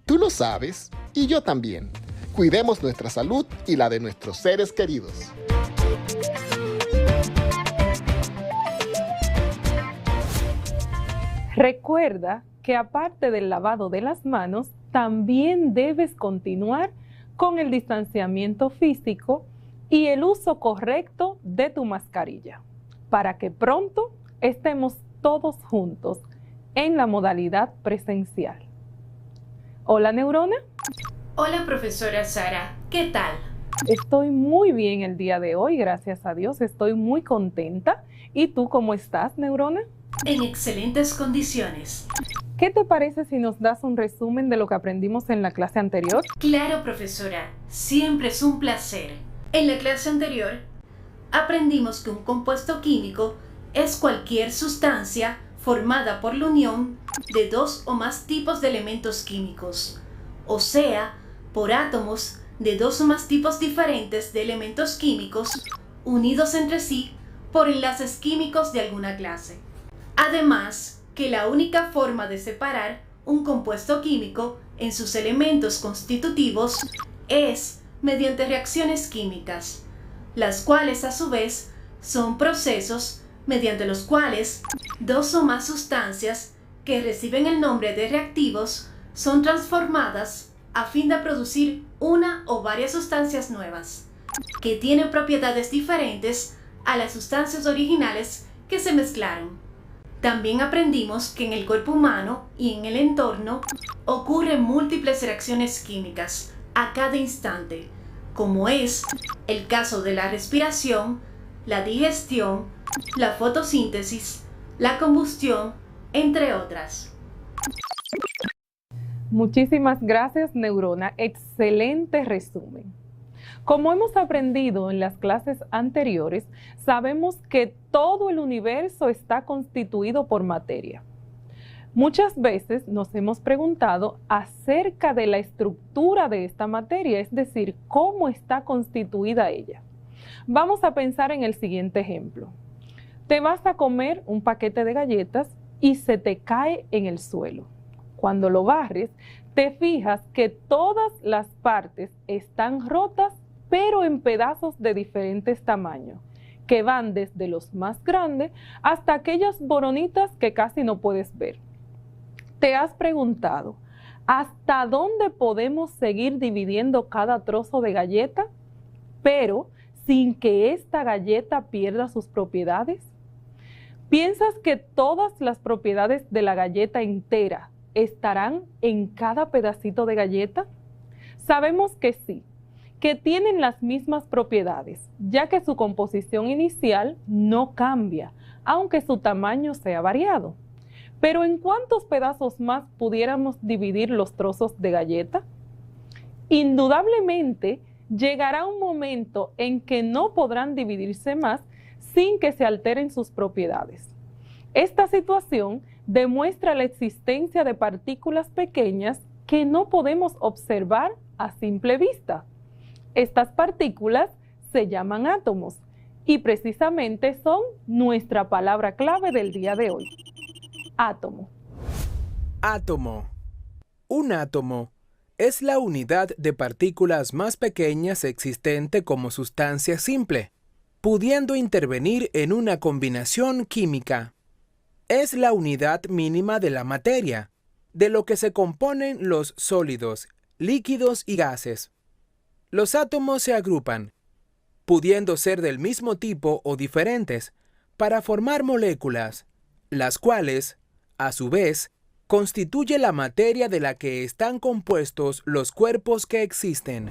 Tú lo sabes, y yo también. Cuidemos nuestra salud y la de nuestros seres queridos. Recuerda que aparte del lavado de las manos, también debes continuar con el distanciamiento físico y el uso correcto de tu mascarilla, para que pronto estemos todos juntos en la modalidad presencial. Hola, Neurona. Hola, profesora Sara. ¿Qué tal? Estoy muy bien el día de hoy, gracias a Dios. Estoy muy contenta. ¿Y tú cómo estás, Neurona? En excelentes condiciones. ¿Qué te parece si nos das un resumen de lo que aprendimos en la clase anterior? Claro, profesora. Siempre es un placer. En la clase anterior, aprendimos que un compuesto químico es cualquier sustancia formada por la unión de dos o más tipos de elementos químicos, o sea, por átomos de dos o más tipos diferentes de elementos químicos unidos entre sí por enlaces químicos de alguna clase. Además, que la única forma de separar un compuesto químico en sus elementos constitutivos es mediante reacciones químicas, las cuales a su vez son procesos mediante los cuales dos o más sustancias que reciben el nombre de reactivos son transformadas a fin de producir una o varias sustancias nuevas, que tienen propiedades diferentes a las sustancias originales que se mezclaron. También aprendimos que en el cuerpo humano y en el entorno ocurren múltiples reacciones químicas a cada instante, como es el caso de la respiración, la digestión, la fotosíntesis, la combustión, entre otras. Muchísimas gracias, Neurona. Excelente resumen. Como hemos aprendido en las clases anteriores, sabemos que todo el universo está constituido por materia. Muchas veces nos hemos preguntado acerca de la estructura de esta materia, es decir, cómo está constituida ella. Vamos a pensar en el siguiente ejemplo. Te vas a comer un paquete de galletas y se te cae en el suelo. Cuando lo barres, te fijas que todas las partes están rotas, pero en pedazos de diferentes tamaños, que van desde los más grandes hasta aquellas boronitas que casi no puedes ver. ¿Te has preguntado hasta dónde podemos seguir dividiendo cada trozo de galleta, pero sin que esta galleta pierda sus propiedades? ¿Piensas que todas las propiedades de la galleta entera estarán en cada pedacito de galleta? Sabemos que sí, que tienen las mismas propiedades, ya que su composición inicial no cambia, aunque su tamaño sea variado. Pero ¿en cuántos pedazos más pudiéramos dividir los trozos de galleta? Indudablemente llegará un momento en que no podrán dividirse más sin que se alteren sus propiedades. Esta situación demuestra la existencia de partículas pequeñas que no podemos observar a simple vista. Estas partículas se llaman átomos y precisamente son nuestra palabra clave del día de hoy. Átomo. Átomo. Un átomo es la unidad de partículas más pequeñas existente como sustancia simple, pudiendo intervenir en una combinación química. Es la unidad mínima de la materia, de lo que se componen los sólidos, líquidos y gases. Los átomos se agrupan, pudiendo ser del mismo tipo o diferentes, para formar moléculas, las cuales, a su vez, constituye la materia de la que están compuestos los cuerpos que existen.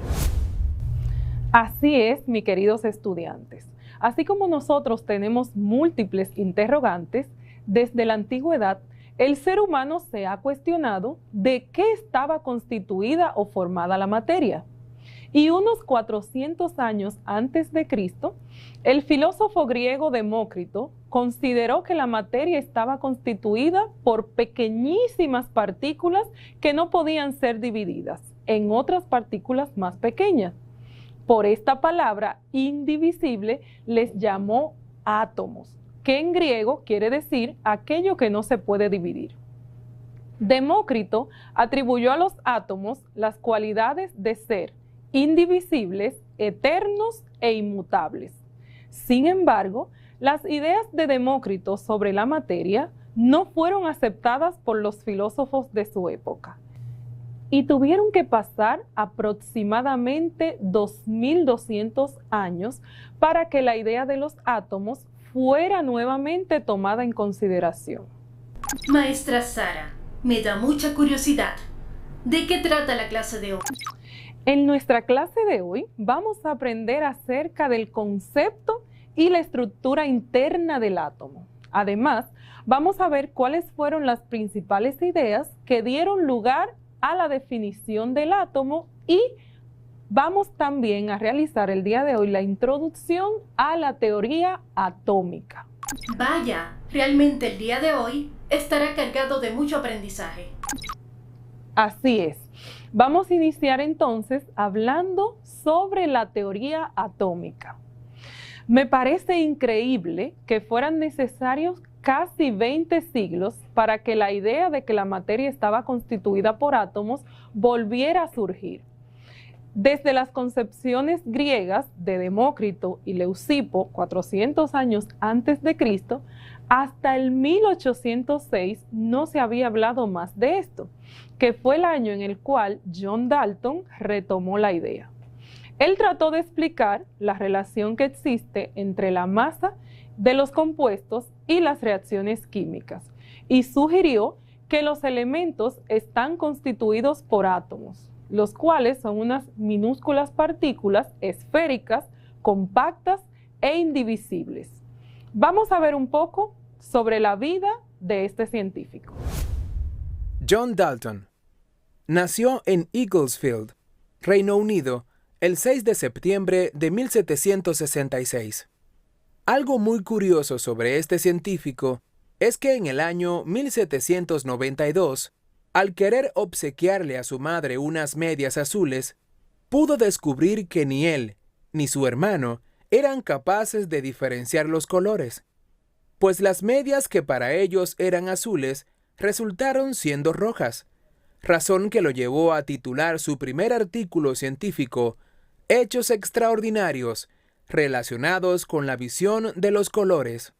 Así es, mis queridos estudiantes. Así como nosotros tenemos múltiples interrogantes, desde la antigüedad, el ser humano se ha cuestionado de qué estaba constituida o formada la materia. Y unos 400 años antes de Cristo, el filósofo griego Demócrito consideró que la materia estaba constituida por pequeñísimas partículas que no podían ser divididas en otras partículas más pequeñas. Por esta palabra indivisible les llamó átomos, que en griego quiere decir aquello que no se puede dividir. Demócrito atribuyó a los átomos las cualidades de ser indivisibles, eternos e inmutables. Sin embargo, las ideas de Demócrito sobre la materia no fueron aceptadas por los filósofos de su época y tuvieron que pasar aproximadamente 2200 años para que la idea de los átomos fuera nuevamente tomada en consideración. Maestra Sara, me da mucha curiosidad. ¿De qué trata la clase de hoy? En nuestra clase de hoy vamos a aprender acerca del concepto y la estructura interna del átomo. Además, vamos a ver cuáles fueron las principales ideas que dieron lugar a la definición del átomo y vamos también a realizar el día de hoy la introducción a la teoría atómica. Vaya, realmente el día de hoy estará cargado de mucho aprendizaje. Así es. Vamos a iniciar entonces hablando sobre la teoría atómica. Me parece increíble que fueran necesarios casi 20 siglos para que la idea de que la materia estaba constituida por átomos volviera a surgir. Desde las concepciones griegas de Demócrito y Leucipo, 400 años antes de Cristo, hasta el 1806 no se había hablado más de esto, que fue el año en el cual John Dalton retomó la idea. Él trató de explicar la relación que existe entre la masa de los compuestos y las reacciones químicas y sugirió que los elementos están constituidos por átomos, los cuales son unas minúsculas partículas esféricas, compactas e indivisibles. Vamos a ver un poco sobre la vida de este científico. John Dalton nació en Eaglesfield, Reino Unido, el 6 de septiembre de 1766. Algo muy curioso sobre este científico es que en el año 1792, al querer obsequiarle a su madre unas medias azules, pudo descubrir que ni él ni su hermano eran capaces de diferenciar los colores, pues las medias que para ellos eran azules resultaron siendo rojas, razón que lo llevó a titular su primer artículo científico Hechos extraordinarios relacionados con la visión de los colores.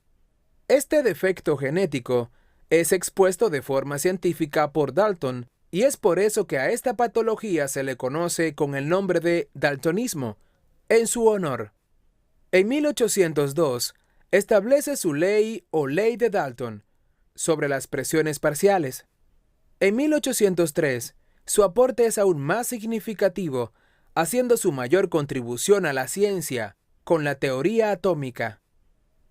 Este defecto genético es expuesto de forma científica por Dalton y es por eso que a esta patología se le conoce con el nombre de daltonismo, en su honor. En 1802 establece su ley o ley de Dalton sobre las presiones parciales. En 1803 su aporte es aún más significativo, haciendo su mayor contribución a la ciencia con la teoría atómica.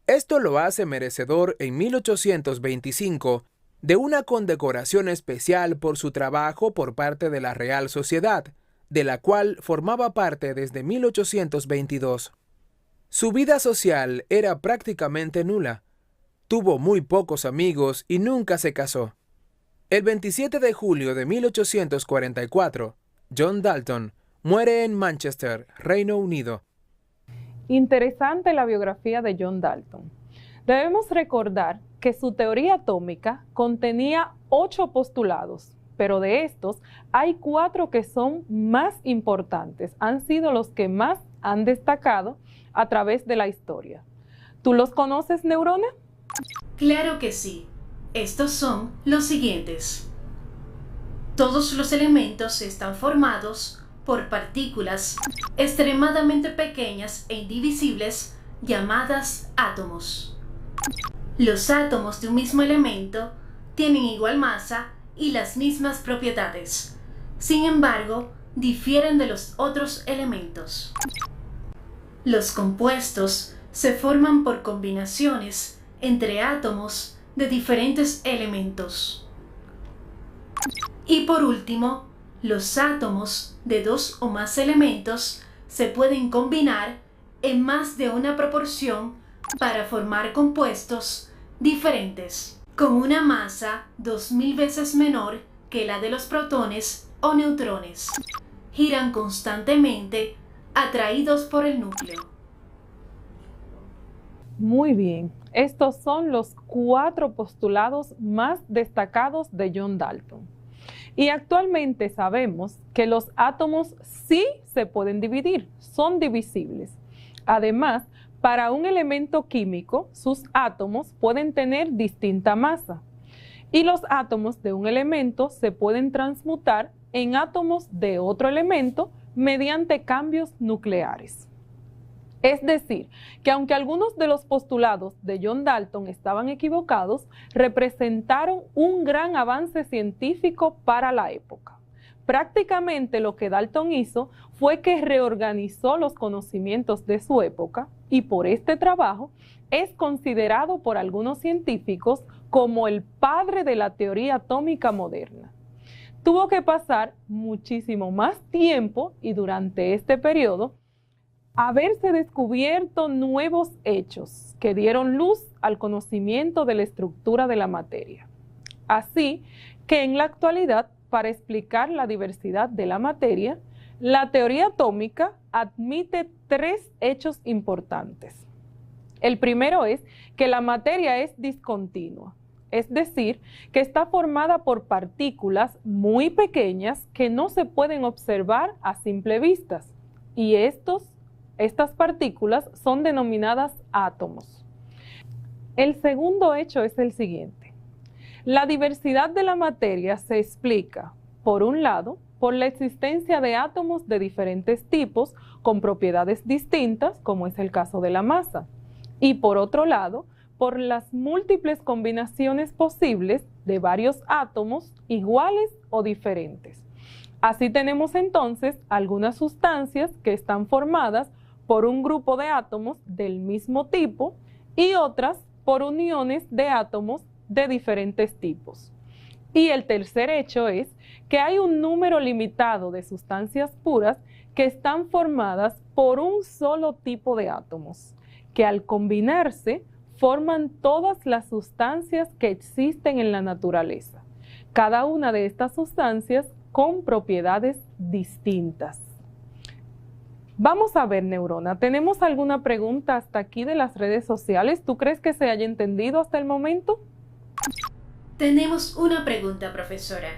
Esto lo hace merecedor en 1825 de una condecoración especial por su trabajo por parte de la Real Sociedad, de la cual formaba parte desde 1822. Su vida social era prácticamente nula. Tuvo muy pocos amigos y nunca se casó. El 27 de julio de 1844, John Dalton muere en Manchester, Reino Unido. Interesante la biografía de John Dalton. Debemos recordar que su teoría atómica contenía 8 postulados, pero de estos hay 4 que son más importantes, han sido los que más han destacado a través de la historia. ¿Tú los conoces, Neurona? Claro que sí. Estos son los siguientes. Todos los elementos están formados por partículas extremadamente pequeñas e indivisibles llamadas átomos. Los átomos de un mismo elemento tienen igual masa y las mismas propiedades. Sin embargo, difieren de los otros elementos. Los compuestos se forman por combinaciones entre átomos de diferentes elementos. Y por último, los átomos de 2 o más elementos se pueden combinar en más de una proporción para formar compuestos diferentes, con una masa 2000 veces menor que la de los protones o neutrones. Giran constantemente atraídos por el núcleo. Muy bien, estos son los 4 postulados más destacados de John Dalton. Y actualmente sabemos que los átomos sí se pueden dividir, son divisibles. Además, para un elemento químico, sus átomos pueden tener distinta masa. Y los átomos de un elemento se pueden transmutar en átomos de otro elemento mediante cambios nucleares. Es decir, que aunque algunos de los postulados de John Dalton estaban equivocados, representaron un gran avance científico para la época. Prácticamente lo que Dalton hizo fue que reorganizó los conocimientos de su época y por este trabajo es considerado por algunos científicos como el padre de la teoría atómica moderna. Tuvo que pasar muchísimo más tiempo y durante este periodo haberse descubierto nuevos hechos que dieron luz al conocimiento de la estructura de la materia. Así que en la actualidad, para explicar la diversidad de la materia, la teoría atómica admite 3 hechos importantes. El primero es que la materia es discontinua, es decir, que está formada por partículas muy pequeñas que no se pueden observar a simple vista. Y estas partículas son denominadas átomos. El segundo hecho es el siguiente. La diversidad de la materia se explica, por un lado, por la existencia de átomos de diferentes tipos con propiedades distintas, como es el caso de la masa, y por otro lado, por las múltiples combinaciones posibles de varios átomos iguales o diferentes. Así tenemos entonces algunas sustancias que están formadas por un grupo de átomos del mismo tipo y otras por uniones de átomos de diferentes tipos. Y el tercer hecho es que hay un número limitado de sustancias puras que están formadas por un solo tipo de átomos, que al combinarse forman todas las sustancias que existen en la naturaleza, cada una de estas sustancias con propiedades distintas. Vamos a ver, Neurona, ¿tenemos alguna pregunta hasta aquí de las redes sociales? ¿Tú crees que se haya entendido hasta el momento? Tenemos una pregunta, profesora.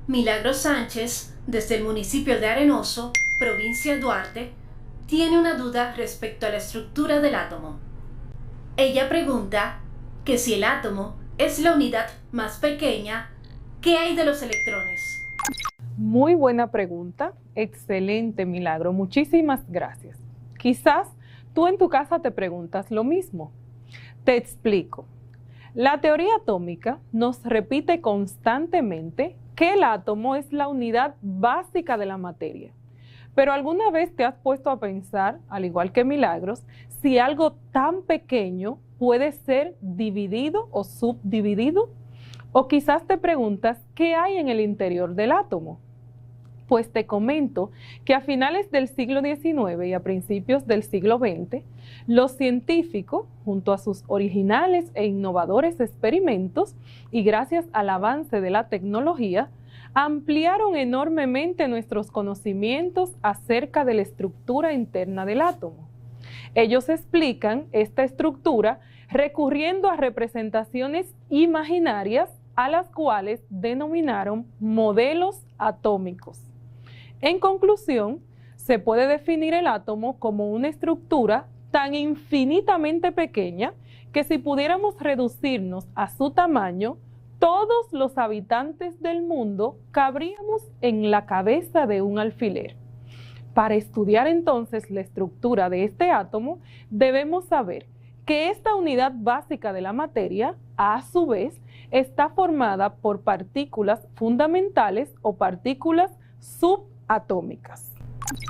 Milagros Sánchez, desde el municipio de Arenoso, provincia Duarte, tiene una duda respecto a la estructura del átomo. Ella pregunta que si el átomo es la unidad más pequeña, ¿qué hay de los electrones? Muy buena pregunta, excelente, Milagro, muchísimas gracias. Quizás tú en tu casa te preguntas lo mismo. Te explico. La teoría atómica nos repite constantemente que el átomo es la unidad básica de la materia. Pero ¿alguna vez te has puesto a pensar, al igual que Milagros, si algo tan pequeño puede ser dividido o subdividido? O quizás te preguntas, ¿qué hay en el interior del átomo? Pues te comento que a finales del siglo XIX y a principios del siglo XX, los científicos, junto a sus originales e innovadores experimentos y gracias al avance de la tecnología, ampliaron enormemente nuestros conocimientos acerca de la estructura interna del átomo. Ellos explican esta estructura recurriendo a representaciones imaginarias a las cuales denominaron modelos atómicos. En conclusión, se puede definir el átomo como una estructura tan infinitamente pequeña que si pudiéramos reducirnos a su tamaño, todos los habitantes del mundo cabríamos en la cabeza de un alfiler. Para estudiar entonces la estructura de este átomo, debemos saber que esta unidad básica de la materia, a su vez, está formada por partículas fundamentales o partículas subatómicas.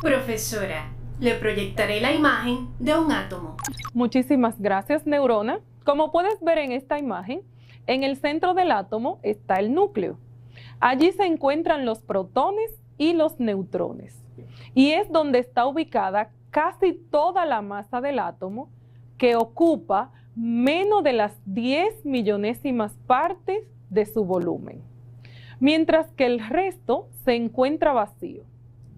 Profesora, le proyectaré la imagen de un átomo. Muchísimas gracias, Neurona. Como puedes ver en esta imagen, en el centro del átomo está el núcleo. Allí se encuentran los protones y los neutrones. Y es donde está ubicada casi toda la masa del átomo, que ocupa menos de las 10 millonésimas partes de su volumen, mientras que el resto se encuentra vacío,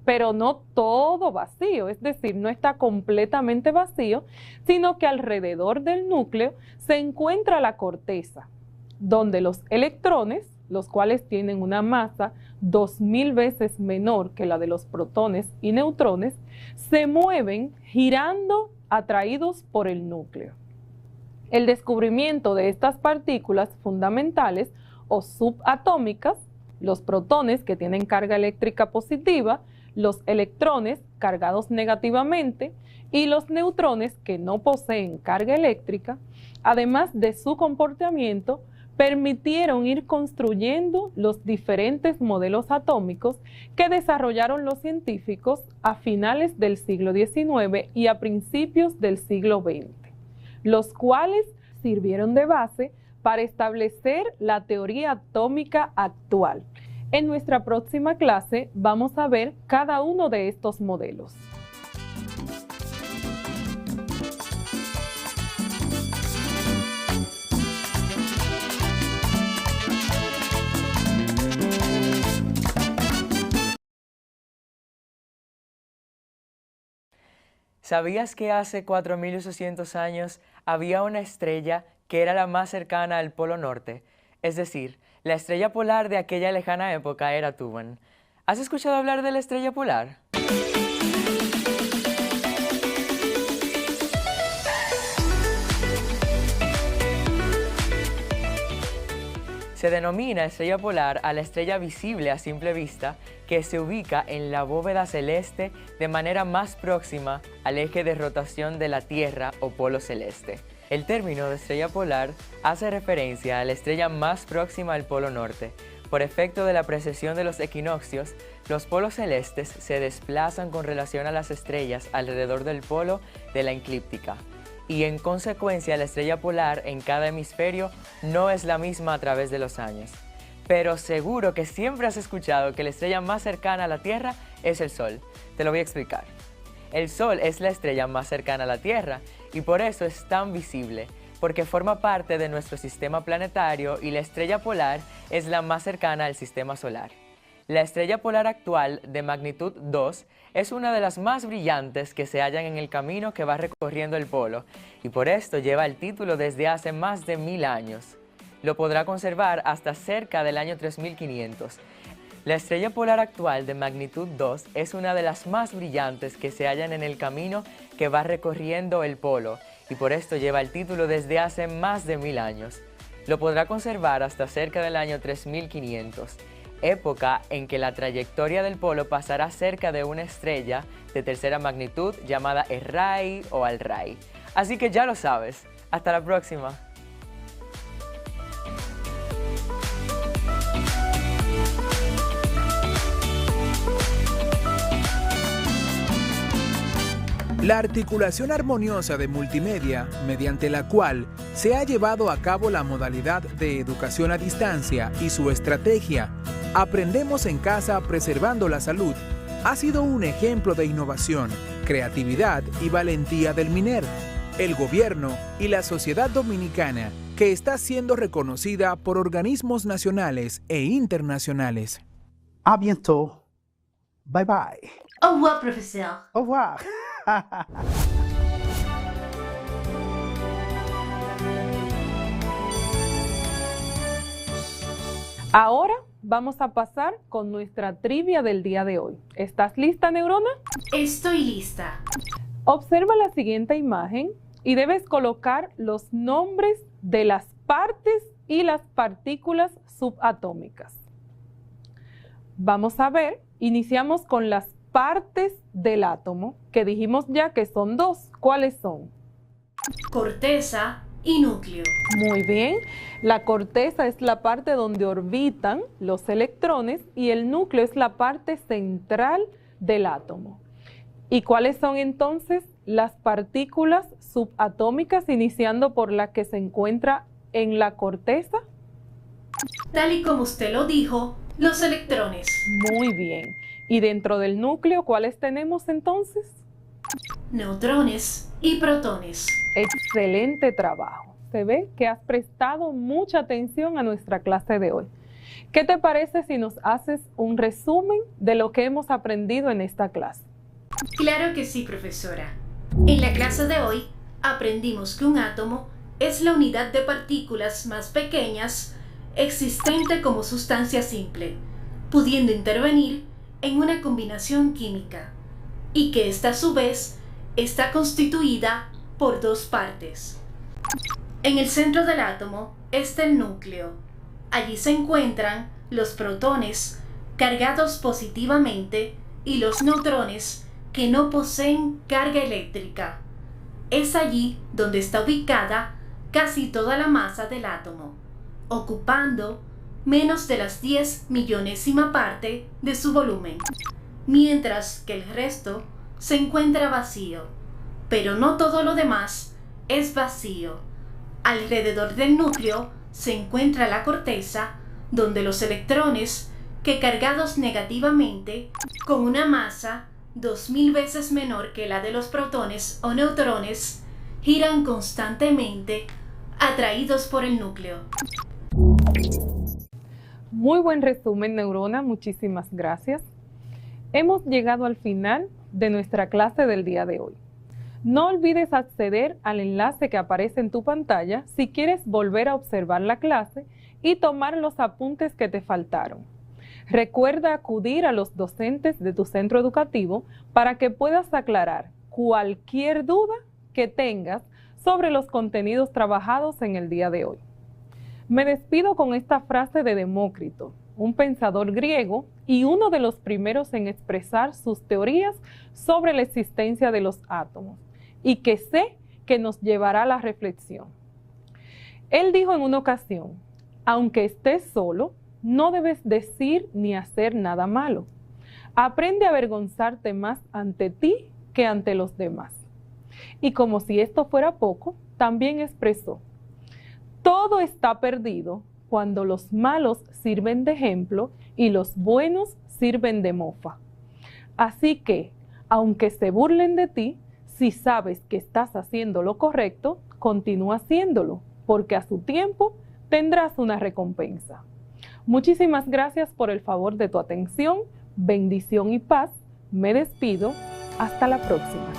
pero no todo vacío, es decir, no está completamente vacío, sino que alrededor del núcleo se encuentra la corteza, donde los electrones, los cuales tienen una masa 2000 veces menor que la de los protones y neutrones, se mueven girando atraídos por el núcleo. El descubrimiento de estas partículas fundamentales o subatómicas, los protones que tienen carga eléctrica positiva, los electrones cargados negativamente y los neutrones que no poseen carga eléctrica, además de su comportamiento, permitieron ir construyendo los diferentes modelos atómicos que desarrollaron los científicos a finales del siglo XIX y a principios del siglo XX, los cuales sirvieron de base para establecer la teoría atómica actual. En nuestra próxima clase vamos a ver cada uno de estos modelos. ¿Sabías que hace 4.800 años había una estrella que era la más cercana al Polo Norte, es decir, la estrella polar de aquella lejana época era Tuban. ¿Has escuchado hablar de la estrella polar? Se denomina estrella polar a la estrella visible a simple vista que se ubica en la bóveda celeste de manera más próxima al eje de rotación de la Tierra o polo celeste. El término de estrella polar hace referencia a la estrella más próxima al polo norte. Por efecto de la precesión de los equinoccios, los polos celestes se desplazan con relación a las estrellas alrededor del polo de la eclíptica. Y en consecuencia la estrella polar en cada hemisferio no es la misma a través de los años. Pero seguro que siempre has escuchado que la estrella más cercana a la Tierra es el Sol. Te lo voy a explicar. El Sol es la estrella más cercana a la Tierra y por eso es tan visible, porque forma parte de nuestro sistema planetario y la estrella polar es la más cercana al sistema solar. La estrella polar actual, de magnitud 2, es una de las más brillantes que se hallan en el camino que va recorriendo el polo, y por esto lleva el título desde hace más de 1000 años. Lo podrá conservar hasta cerca del año 3500. La estrella polar actual, de magnitud 2, es una de las más brillantes que se hallan en el camino que va recorriendo el polo, y por esto lleva el título desde hace más de 1000 años. Lo podrá conservar hasta cerca del año 3500. Época en que la trayectoria del polo pasará cerca de una estrella de tercera magnitud llamada Errai o Alrai. Así que ya lo sabes. Hasta la próxima. La articulación armoniosa de multimedia, mediante la cual se ha llevado a cabo la modalidad de educación a distancia y su estrategia, Aprendemos en casa preservando la salud, ha sido un ejemplo de innovación, creatividad y valentía del MINER, el gobierno y la sociedad dominicana, que está siendo reconocida por organismos nacionales e internacionales. A bientôt. Bye bye. Au revoir, profesor. Au revoir. Ahora vamos a pasar con nuestra trivia del día de hoy. ¿Estás lista, neurona? Estoy lista. Observa la siguiente imagen y debes colocar los nombres de las partes y las partículas subatómicas. Vamos a ver, iniciamos con las partes del átomo, que dijimos ya que son dos. ¿Cuáles son? Corteza y núcleo. Muy bien. La corteza es la parte donde orbitan los electrones y el núcleo es la parte central del átomo. ¿Y cuáles son entonces las partículas subatómicas, iniciando por la que se encuentra en la corteza? Tal y como usted lo dijo, los electrones. Muy bien. ¿Y dentro del núcleo cuáles tenemos entonces? Neutrones y protones. Excelente trabajo. Se ve que has prestado mucha atención a nuestra clase de hoy. ¿Qué te parece si nos haces un resumen de lo que hemos aprendido en esta clase? Claro que sí, profesora. En la clase de hoy aprendimos que un átomo es la unidad de partículas más pequeñas existente como sustancia simple, pudiendo intervenir en una combinación química, y que esta a su vez está constituida por dos partes. En el centro del átomo está el núcleo. Allí se encuentran los protones cargados positivamente y los neutrones que no poseen carga eléctrica. Es allí donde está ubicada casi toda la masa del átomo, ocupando menos de las 10 millonésima parte de su volumen, mientras que el resto se encuentra vacío, pero no todo lo demás es vacío. Alrededor del núcleo se encuentra la corteza, donde los electrones, que cargados negativamente, con una masa 2000 veces menor que la de los protones o neutrones, giran constantemente, atraídos por el núcleo. Muy buen resumen, neurona. Muchísimas gracias. Hemos llegado al final de nuestra clase del día de hoy. No olvides acceder al enlace que aparece en tu pantalla si quieres volver a observar la clase y tomar los apuntes que te faltaron. Recuerda acudir a los docentes de tu centro educativo para que puedas aclarar cualquier duda que tengas sobre los contenidos trabajados en el día de hoy. Me despido con esta frase de Demócrito, un pensador griego y uno de los primeros en expresar sus teorías sobre la existencia de los átomos, y que sé que nos llevará a la reflexión. Él dijo en una ocasión: aunque estés solo, no debes decir ni hacer nada malo. Aprende a avergonzarte más ante ti que ante los demás. Y como si esto fuera poco, también expresó: todo está perdido cuando los malos sirven de ejemplo y los buenos sirven de mofa. Así que, aunque se burlen de ti, si sabes que estás haciendo lo correcto, continúa haciéndolo, porque a su tiempo tendrás una recompensa. Muchísimas gracias por el favor de tu atención, bendición y paz. Me despido. Hasta la próxima.